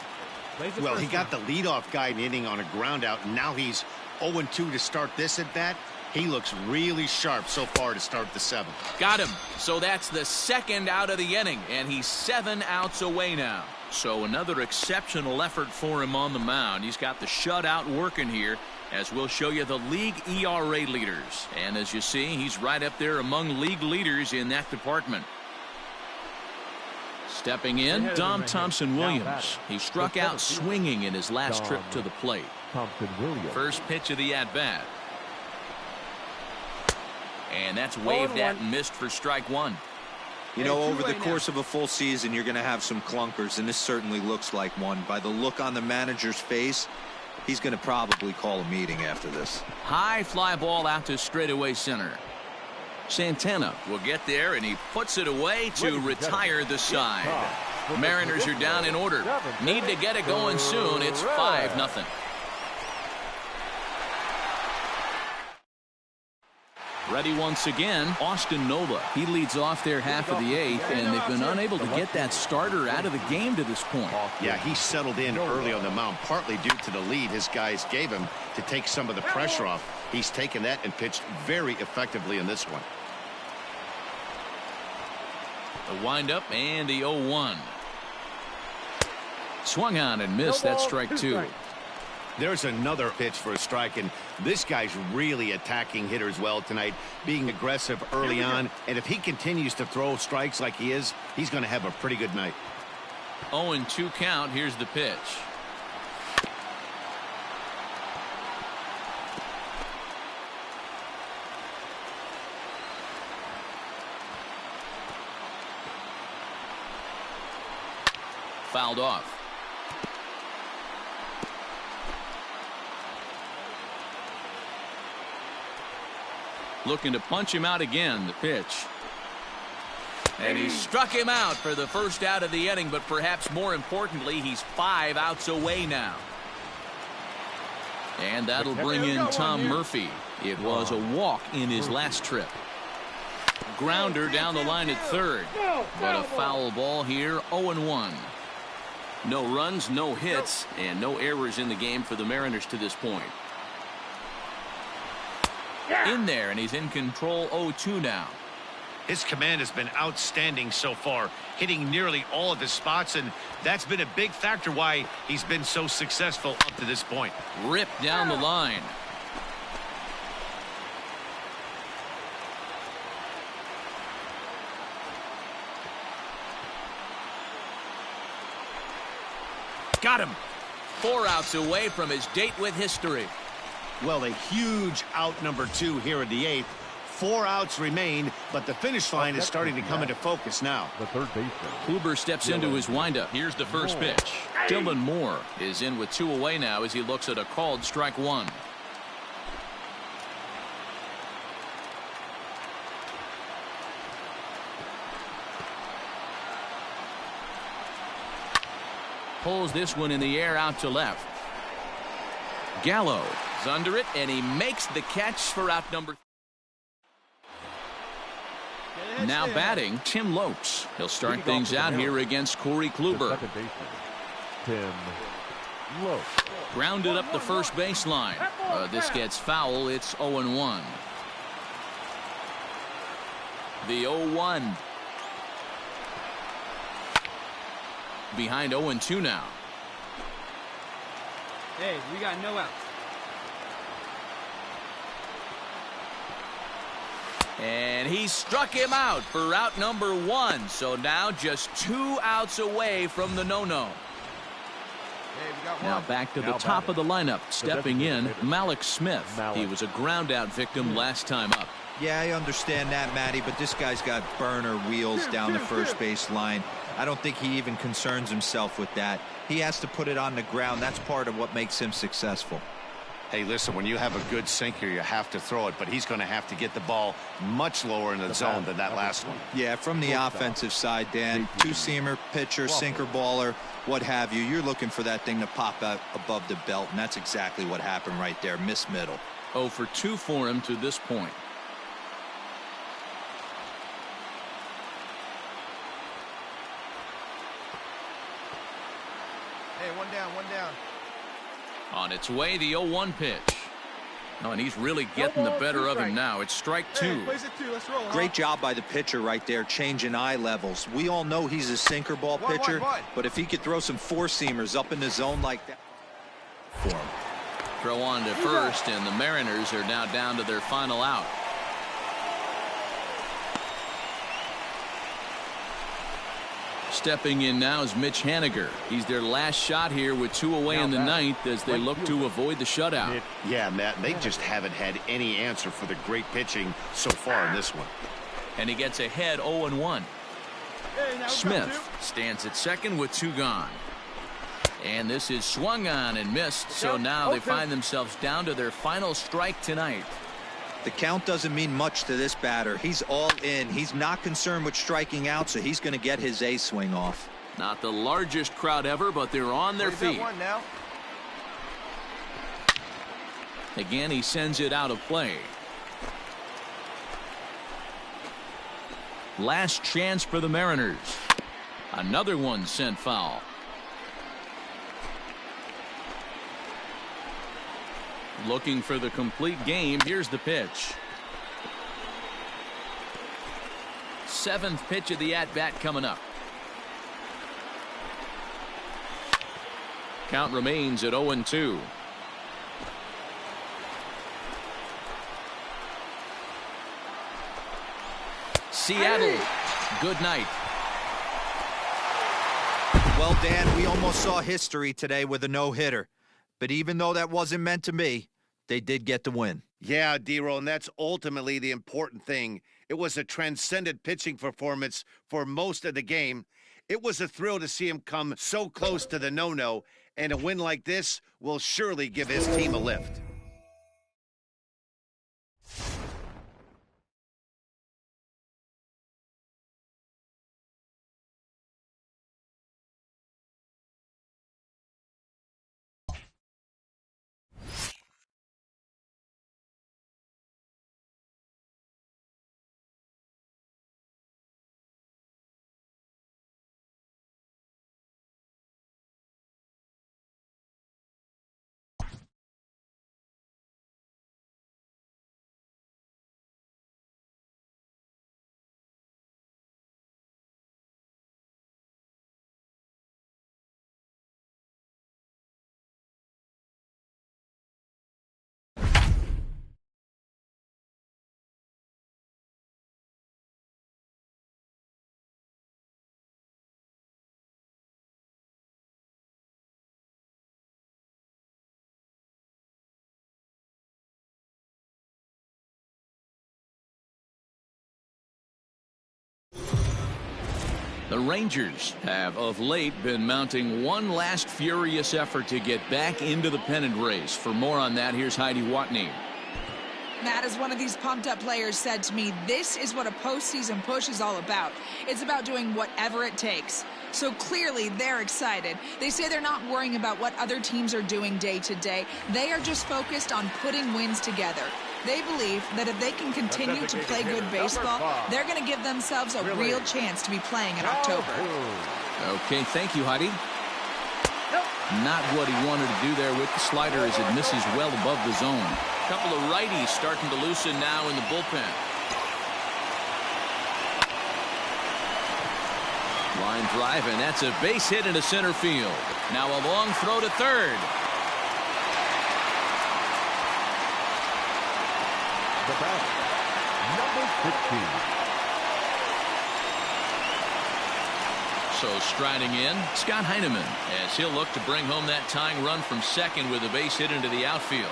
Well, he got the leadoff guy in the inning on a ground out, and now he's 0-2 to start this at bat. He looks really sharp so far to start the seventh. Got him. So that's the second out of the inning, and he's 7 outs away now. So another exceptional effort for him on the mound. He's got the shutout working here, as we'll show you the league ERA leaders. And as you see, he's right up there among league leaders in that department. Stepping in, Dom Thompson-Williams. He struck out swinging in his last trip to the plate. First pitch of the at-bat. And that's waved at and missed for strike one. You know, over the course of a full season, you're going to have some clunkers, and this certainly looks like one. By the look on the manager's face, he's going to probably call a meeting after this. High fly ball out to straightaway center. Santana will get there, and he puts it away to retire the side. Mariners are down in order. Need to get it going soon. It's 5-0. Ready once again, Austin Nola. He leads off their half of the 8th, and they've been unable to get that starter out of the game to this point. Yeah, he settled in early on the mound, partly due to the lead his guys gave him to take some of the pressure off. He's taken that and pitched very effectively in this one. The windup and the 0-1. Swung on and missed. That's strike 2. There's another pitch for a strike, and this guy's really attacking hitters well tonight, being aggressive early on, and if he continues to throw strikes like he is, he's going to have a pretty good night. 0-2 count. Here's the pitch. Fouled off. Looking to punch him out again. The pitch. And he struck him out for the first out of the inning, but perhaps more importantly, he's 5 outs away now. And that'll bring in Tom Murphy. It was a walk in his last trip. Grounder down the line at third. But a foul ball here. 0-1. No runs, no hits, and no errors in the game for the Mariners to this point. In there, and he's in control. 0-2 now. His command has been outstanding so far, hitting nearly all of his spots, and that's been a big factor why he's been so successful up to this point. Ripped down the line. Got him. 4 outs away from his date with history. Well, a huge out number 2 here in the 8th. 4 outs remain, but the finish line is starting to come into focus now. The third baseman. Kluber steps into his windup. Here's the first pitch. Dylan Moore is in with 2 away now as he looks at a called strike 1. Pulls this one in the air out to left. Gallo is under it, and he makes the catch for out number. Now batting, Tim Lopes. He'll start things out here against Corey Kluber. Second baseman, Tim Lopes. Grounded up the first baseline. This gets foul. It's 0-1. The 0-1. Behind 0-2 now. Hey, we got no outs. And he struck him out for out number 1. So now just 2 outs away from the no-no. Hey, we got Now one. back to the top of the lineup. Stepping in, Malik Smith. He was a ground-out victim last time up. Yeah, I understand that, Matty, but this guy's got burner wheels down the first base line. I don't think he even concerns himself with that. He has to put it on the ground. That's part of what makes him successful. Hey, listen, when you have a good sinker, you have to throw it, but he's going to have to get the ball much lower in the zone than that last one. Yeah, from the offensive side, Dan, two-seamer, pitcher, sinker baller, what have you, you're looking for that thing to pop out above the belt, and that's exactly what happened right there. Miss middle. 0 for 2 for him to this point. Hey, one down, one down. On its way, the 0-1 pitch. Oh, and he's really getting the better of him now. It's strike 2. Hey, plays it 2. Let's roll. Great job by the pitcher right there, changing eye levels. We all know he's a sinker ball pitcher, but if he could throw some four-seamers up in the zone like that for him. Throw on to first, and the Mariners are now down to their final out. Stepping in now is Mitch Haniger. He's their last shot here with 2 away in the ninth as they look to avoid the shutout. Yeah, Matt, they just haven't had any answer for the great pitching so far in this one. And he gets ahead 0-1. Smith stands at second with 2 gone. And this is swung on and missed, so now they find themselves down to their final strike tonight. The count doesn't mean much to this batter. He's all in. He's not concerned with striking out, so he's going to get his A swing off. Not the largest crowd ever, but they're on their feet. Again, he sends it out of play. Last chance for the Mariners. Another one sent foul. Looking for the complete game. Here's the pitch. 7th pitch of the at-bat coming up. Count remains at 0-2. Seattle, good night. Well, Dan, we almost saw history today with a no-hitter. But even though that wasn't meant to be, they did get the win. Yeah, D-Roll, and that's ultimately the important thing. It was a transcendent pitching performance for most of the game. It was a thrill to see him come so close to the no-no, and a win like this will surely give his team a lift. The Rangers have of late been mounting one last furious effort to get back into the pennant race. For more on that, here's Heidi Watney. Matt, as one of these pumped-up players said to me, this is what a postseason push is all about. It's about doing whatever it takes. So clearly, they're excited. They say they're not worrying about what other teams are doing day to day. They are just focused on putting wins together. They believe that if they can continue to play good baseball, they're going to give themselves a real chance to be playing in October. Okay, thank you, Heidi. Not what he wanted to do there with the slider as it misses well above the zone. A couple of righties starting to loosen now in the bullpen. Line drive, and that's a base hit into center field. Now a long throw to third. The batter, number 15. So striding in, Scott Heineman, as he'll look to bring home that tying run from second with a base hit into the outfield.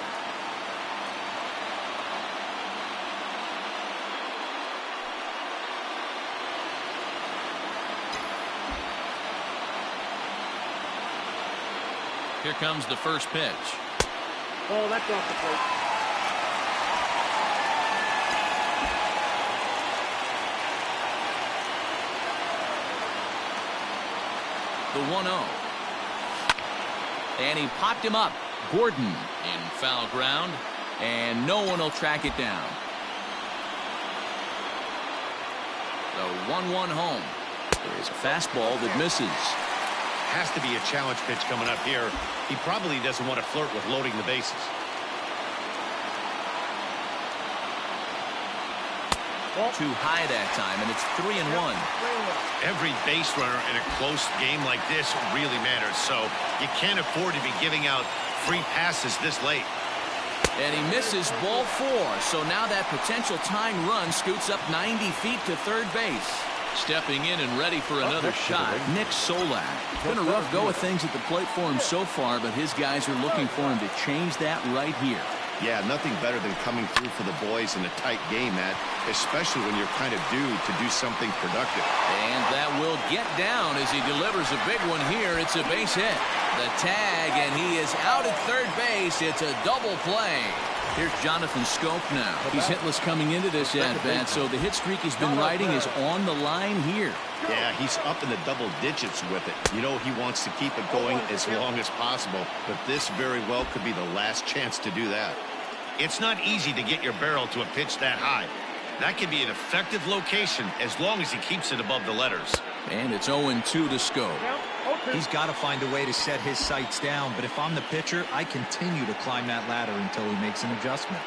Here comes the first pitch. Oh, that's off the plate. The 1-0. And he popped him up. Gordon in foul ground, and no one will track it down. The 1-1 home. There's a fastball that misses. Has to be a challenge pitch coming up here. He probably doesn't want to flirt with loading the bases. Too high that time, and it's 3-1. Every base runner in a close game like this really matters, so you can't afford to be giving out free passes this late. And he misses ball 4, so now that potential tying run scoots up 90 feet to third base. Stepping in and ready for another shot, Nick Solak. Been a rough go of things at the plate for him so far, but his guys are looking for him to change that right here. Yeah, nothing better than coming through for the boys in a tight game, Matt, especially when you're kind of due to do something productive. And that will get down as he delivers a big one here. It's a base hit. The tag, and he is out at third base. It's a double play. Here's Jonathan Scope now. He's hitless coming into this at-bat, so the hit streak he's been riding is on the line here. Yeah, he's up in the double digits with it. You know he wants to keep it going as long as possible, but this very well could be the last chance to do that. It's not easy to get your barrel to a pitch that high. That can be an effective location as long as he keeps it above the letters. And it's 0-2 to Scope. He's got to find a way to set his sights down, but if I'm the pitcher, I continue to climb that ladder until he makes an adjustment.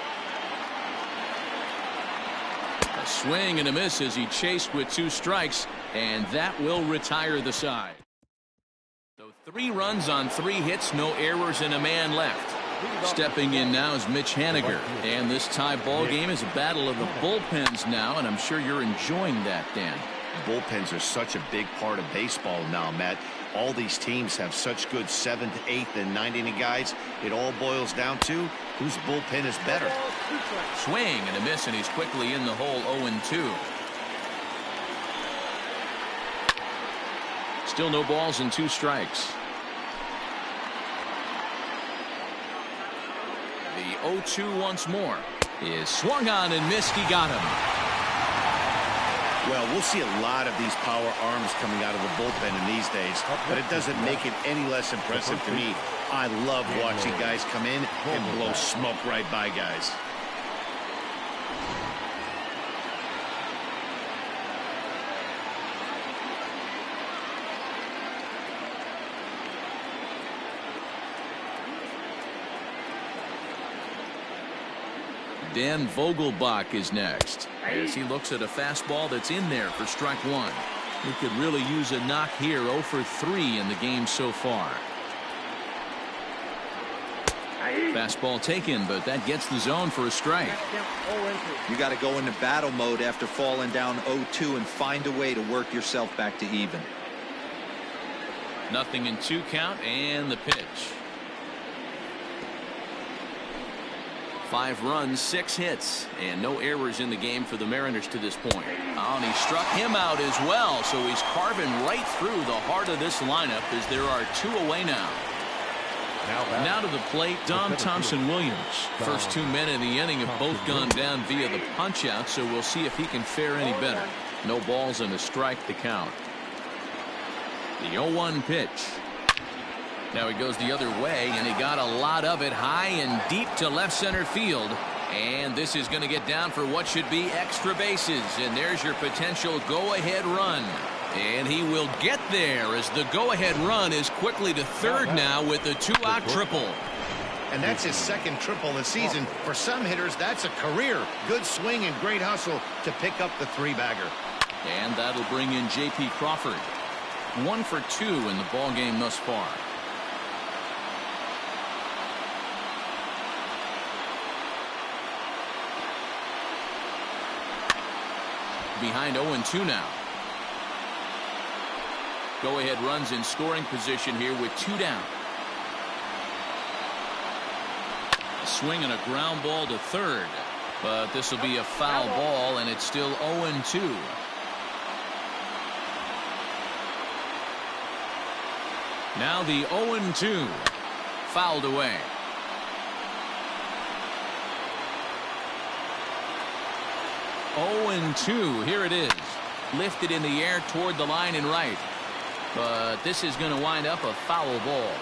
A swing and a miss as he chased with 2 strikes, and that will retire the side. So 3 runs on 3 hits, no errors, and a man left. Stepping in now is Mitch Haniger, and this tie ball game is a battle of the bullpens now, and I'm sure you're enjoying that, Dan. Bullpens are such a big part of baseball now, Matt. All these teams have such good 7th, 8th, and 9th inning guys. It all boils down to whose bullpen is better. Swing and a miss, and he's quickly in the hole. 0-2. Still no balls and 2 strikes. The 0-2 once more is swung on and missed. He got him. Well, we'll see a lot of these power arms coming out of the bullpen in these days, but it doesn't make it any less impressive to me. I love watching guys come in and blow smoke right by guys. Dan Vogelbach is next as he looks at a fastball that's in there for strike 1. He could really use a knock here. 0 for 3 in the game so far. Fastball taken, but that gets the zone for a strike. You got to go into battle mode after falling down 0-2 and find a way to work yourself back to even. 0-2 count, and the pitch. 5 runs, 6 hits, and no errors in the game for the Mariners to this point. Oh, and he struck him out as well, so he's carving right through the heart of this lineup as there are 2 away now. Now to the plate, Dom Thompson-Williams. First 2 men in the inning have both gone down via the punch-out, so we'll see if he can fare any better. No balls and a strike to count. The 0-1 pitch. Now he goes the other way, and he got a lot of it high and deep to left center field. And this is going to get down for what should be extra bases. And there's your potential go-ahead run. And he will get there as the go-ahead run is quickly to third now with the 2-out triple. And that's his 2nd triple of the season. For some hitters, that's a career. Good swing and great hustle to pick up the 3-bagger. And that'll bring in J.P. Crawford. 1 for 2 in the ballgame thus far. Behind 0-2 now. Go-ahead runs in scoring position here with 2 down. A swing and a ground ball to third, but this will be a foul ball, and it's still 0-2. Now the 0-2, fouled away. 0-2. Here it is. Lifted in the air toward the line and right. But this is going to wind up a foul ball.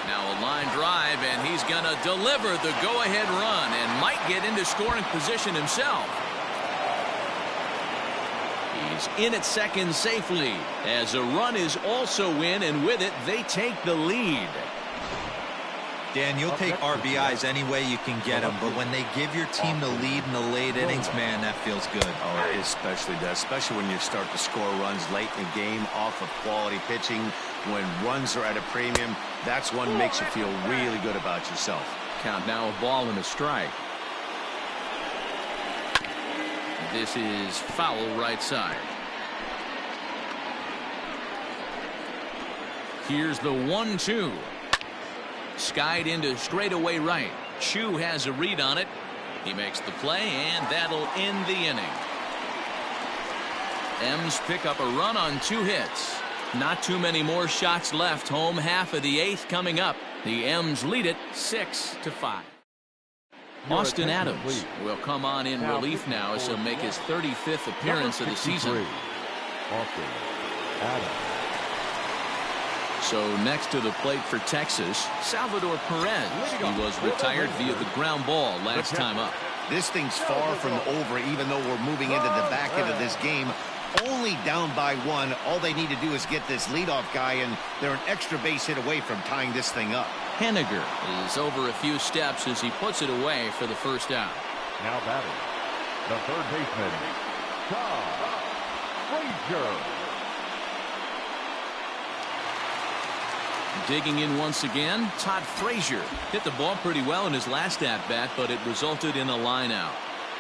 Now a line drive, and he's going to deliver the go-ahead run and might get into scoring position himself. He's in at second safely as a run is also in, and with it they take the lead. Dan, you'll take RBIs any way you can get them, but when they give your team the lead in the late innings, man, that feels good. Oh, it especially does, especially when you start to score runs late in the game off of quality pitching. When runs are at a premium, that's what makes you feel really good about yourself. Count now, a ball and a strike. This is foul right side. Here's the 1-2. Skied into straightaway right. Chu has a read on it. He makes the play, and that'll end the inning. M's pick up a run on 2 hits. Not too many more shots left. Home half of the 8th coming up. The M's lead it 6-5. Austin Adams will come on in relief now as he'll make his 35th appearance of the season. Austin Adams. So next to the plate for Texas, Salvador Perez. He was retired via the ground ball last time up. This thing's far from over, even though we're moving into the back end of this game. Only down by 1. All they need to do is get this leadoff guy, and they're an extra base hit away from tying this thing up. Henniger is over a few steps as he puts it away for the first out. Now batting, the third baseman, Todd Frazier. Digging in once again, Todd Frazier hit the ball pretty well in his last at-bat, but it resulted in a line out.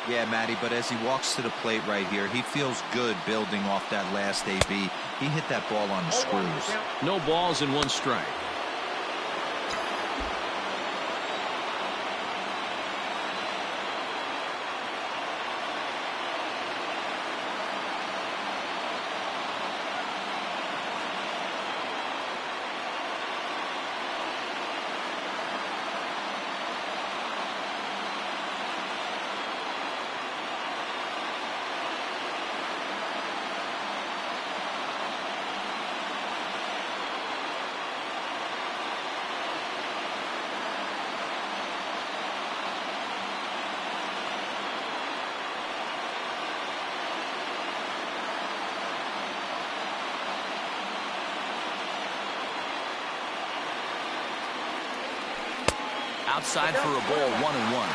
Yeah, Matty, but as he walks to the plate right here, he feels good building off that last AB. He hit that ball on the screws. No balls and 1 strike. Outside for a ball, 1-1.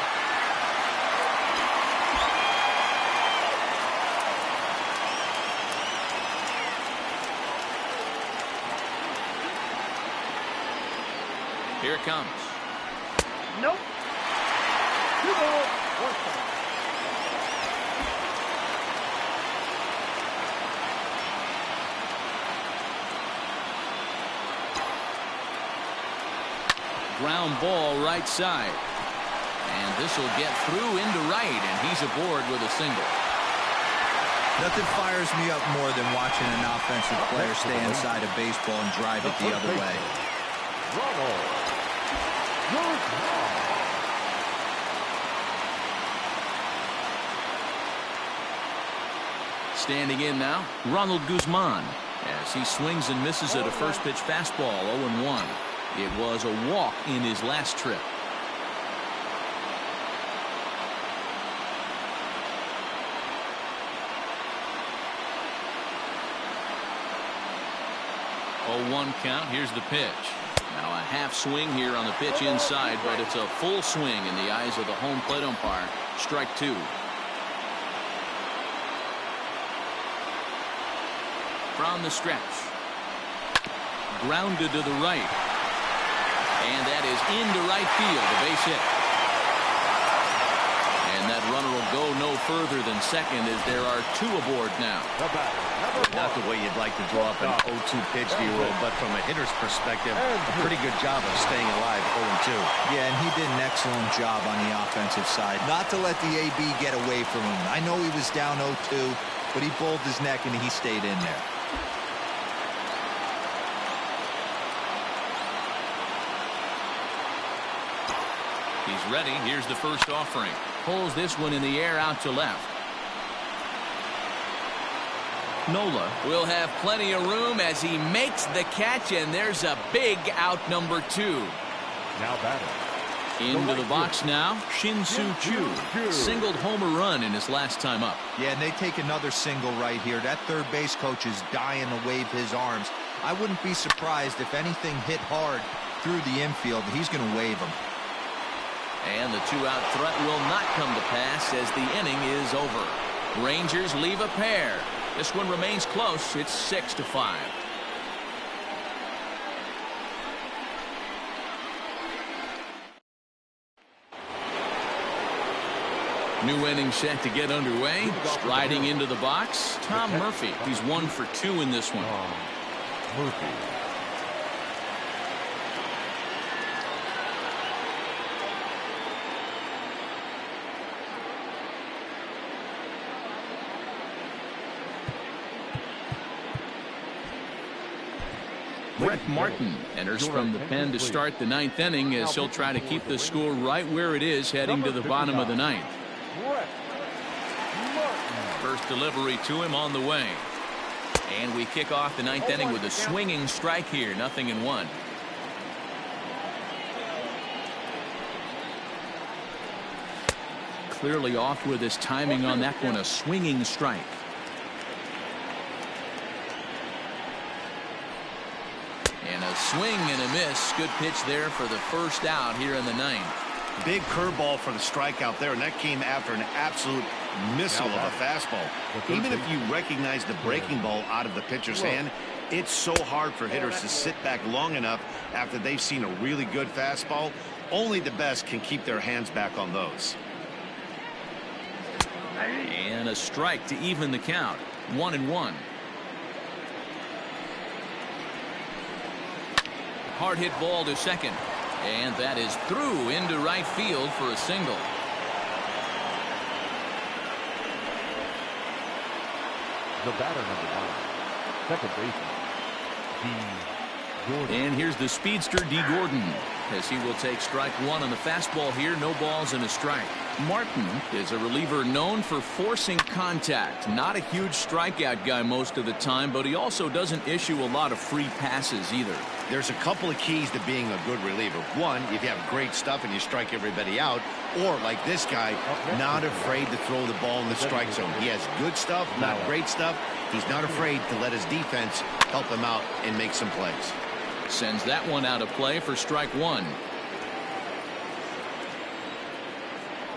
Here it comes. Nope. 2 balls, 1 strike. Ground ball right side. And this will get through into right, and he's aboard with a single. Nothing fires me up more than watching an offensive player stay inside a baseball and drive it the other way. Standing in now, Ronald Guzman, as he swings and misses at a first pitch fastball, 0-1. It was a walk in his last trip. Oh, 1 count. Here's the pitch. Now a half swing here on the pitch inside, but it's a full swing in the eyes of the home plate umpire. Strike 2. From the stretch. Grounded to the right. And that is into right field, a base hit. And that runner will go no further than second as there are 2 aboard now. Not the way you'd like to draw up an 0-2 pitch, D-roll, but from a hitter's perspective, a pretty good job of staying alive, 0-2. Yeah, and he did an excellent job on the offensive side. Not to let the AB get away from him. I know he was down 0-2, but he bowled his neck and he stayed in there. He's ready. Here's the first offering. Pulls this one in the air out to left. Nola will have plenty of room as he makes the catch, and there's a big out number 2. Now batting. Into the box now, Shin-Soo Choo. Singled home run in his last time up. Yeah, and they take another single right here. That third base coach is dying to wave his arms. I wouldn't be surprised if anything hit hard through the infield. He's going to wave them. And the 2-out threat will not come to pass as the inning is over. Rangers leave a pair. This one remains close. It's 6-5. New inning set to get underway. Striding into the box, Tom Murphy. He's 1 for 2 in this one. Murphy. Brett Martin enters from the pen to start the 9th inning as he'll try to keep the score right where it is heading to the bottom of the 9th. First delivery to him on the way. And we kick off the 9th inning with a swinging strike here. 0-1. Clearly off with his timing on that one. A swinging strike. And a swing and a miss. Good pitch there for the first out here in the 9th. Big curveball for the strikeout there, and that came after an absolute missile of a fastball. Even if you recognize the breaking ball out of the pitcher's hand, it's so hard for hitters to sit back long enough after they've seen a really good fastball. Only the best can keep their hands back on those. And a strike to even the count. 1-1. Hard hit ball to second. And that is through into right field for a single. The batter, number 9, second baseman, D. Gordon. And here's the speedster D. Gordon as he will take strike 1 on the fastball here. No balls and a strike. Martin is a reliever known for forcing contact. Not a huge strikeout guy most of the time, but he also doesn't issue a lot of free passes either. There's a couple of keys to being a good reliever. One, if you have great stuff and you strike everybody out, or like this guy, not afraid to throw the ball in the strike zone. He has good stuff, not great stuff. He's not afraid to let his defense help him out and make some plays. Sends that one out of play for strike 1.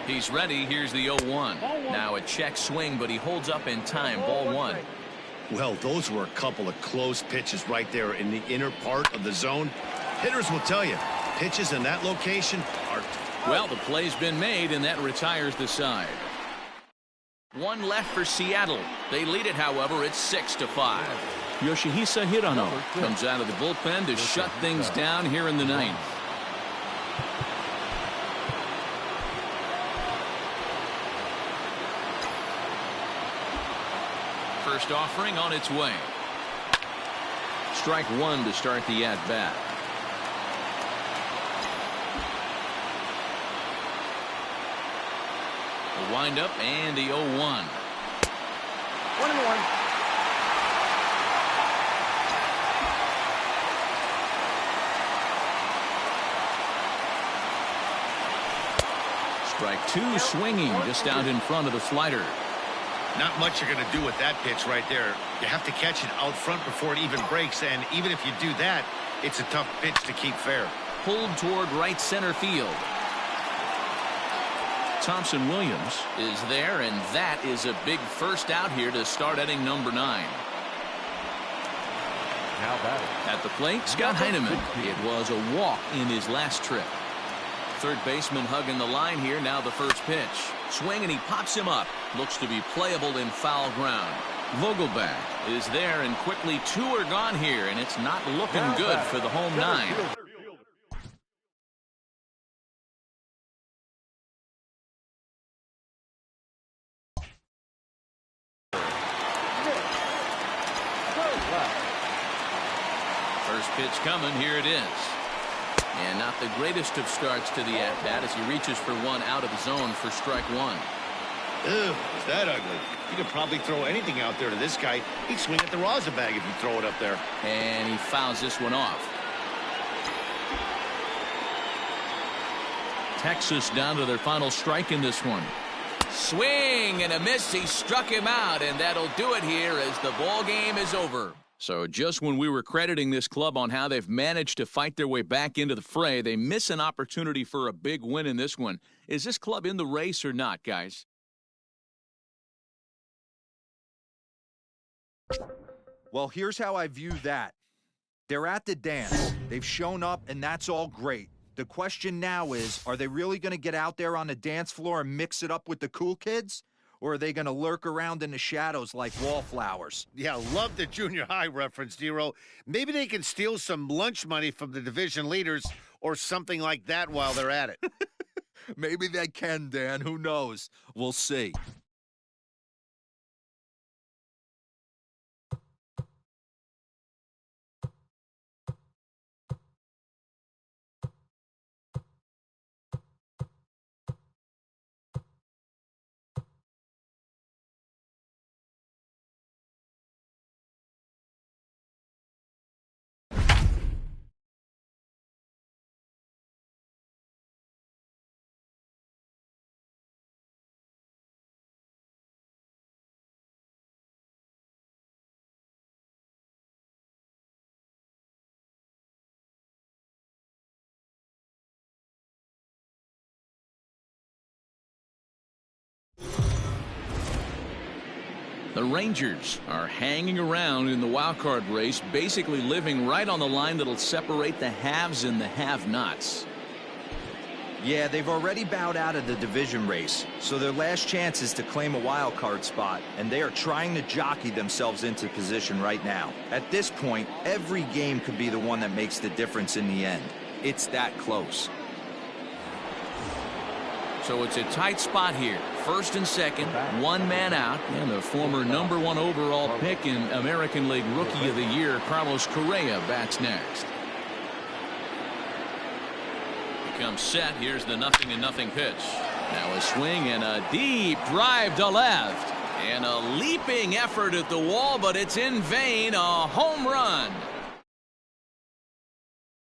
He's ready. Here's the 0-1. Now a check swing, but he holds up in time. Ball 1. Well, those were a couple of close pitches right there in the inner part of the zone. Hitters will tell you, pitches in that location are... Well, the play's been made, and that retires the side. 1 left for Seattle. They lead it, however. It's 6-5. Yoshihisa Hirano comes out of the bullpen to shut things down here in the 9th. First offering on its way. Strike 1 to start the at-bat. The windup and the 0-1. 1-1. Strike 2 swinging just out in front of the slider. Not much you're going to do with that pitch right there. You have to catch it out front before it even breaks, and even if you do that, it's a tough pitch to keep fair. Pulled toward right center field. Thompson Williams is there, and that is a big first out here to start inning number 9. Now batting. At the plate, Scott Heineman. It was a walk in his last trip. Third baseman hugging the line here. Now the first pitch. Swing, and he pops him up. Looks to be playable in foul ground. Vogelbach is there, and quickly 2 are gone here, and it's not looking good for the home 9. First pitch coming. Here it is. And not the greatest of starts to the at-bat as he reaches for one out of the zone for strike one. Ew, is that ugly? You could probably throw anything out there to this guy. He'd swing at the rosin bag if you throw it up there. And he fouls this one off. Texas down to their final strike in this one. Swing and a miss. He struck him out, and that'll do it here as the ball game is over. So just when we were crediting this club on how they've managed to fight their way back into the fray, they miss an opportunity for a big win in this one. Is this club in the race or not, guys? Well, here's how I view that. They're at the dance. They've shown up, and that's all great. The question now is, are they really going to get out there on the dance floor and mix it up with the cool kids? Or are they going to lurk around in the shadows like wallflowers? Yeah, love the junior high reference, Dero. Maybe they can steal some lunch money from the division leaders or something like that while they're at it. Maybe they can, Dan. Who knows? We'll see. The Rangers are hanging around in the wild card race, basically living right on the line that'll separate the haves and the have-nots. Yeah, they've already bowed out of the division race, so their last chance is to claim a wild card spot, and they are trying to jockey themselves into position right now. At this point, every game could be the one that makes the difference in the end. It's that close. So it's a tight spot here. First and second, one man out, and the former #1 overall pick in American League Rookie of the Year, Carlos Correa, bats next. Becomes set. Here's the 0-0 pitch. Now a swing and a deep drive to left. And a leaping effort at the wall, but it's in vain. A home run.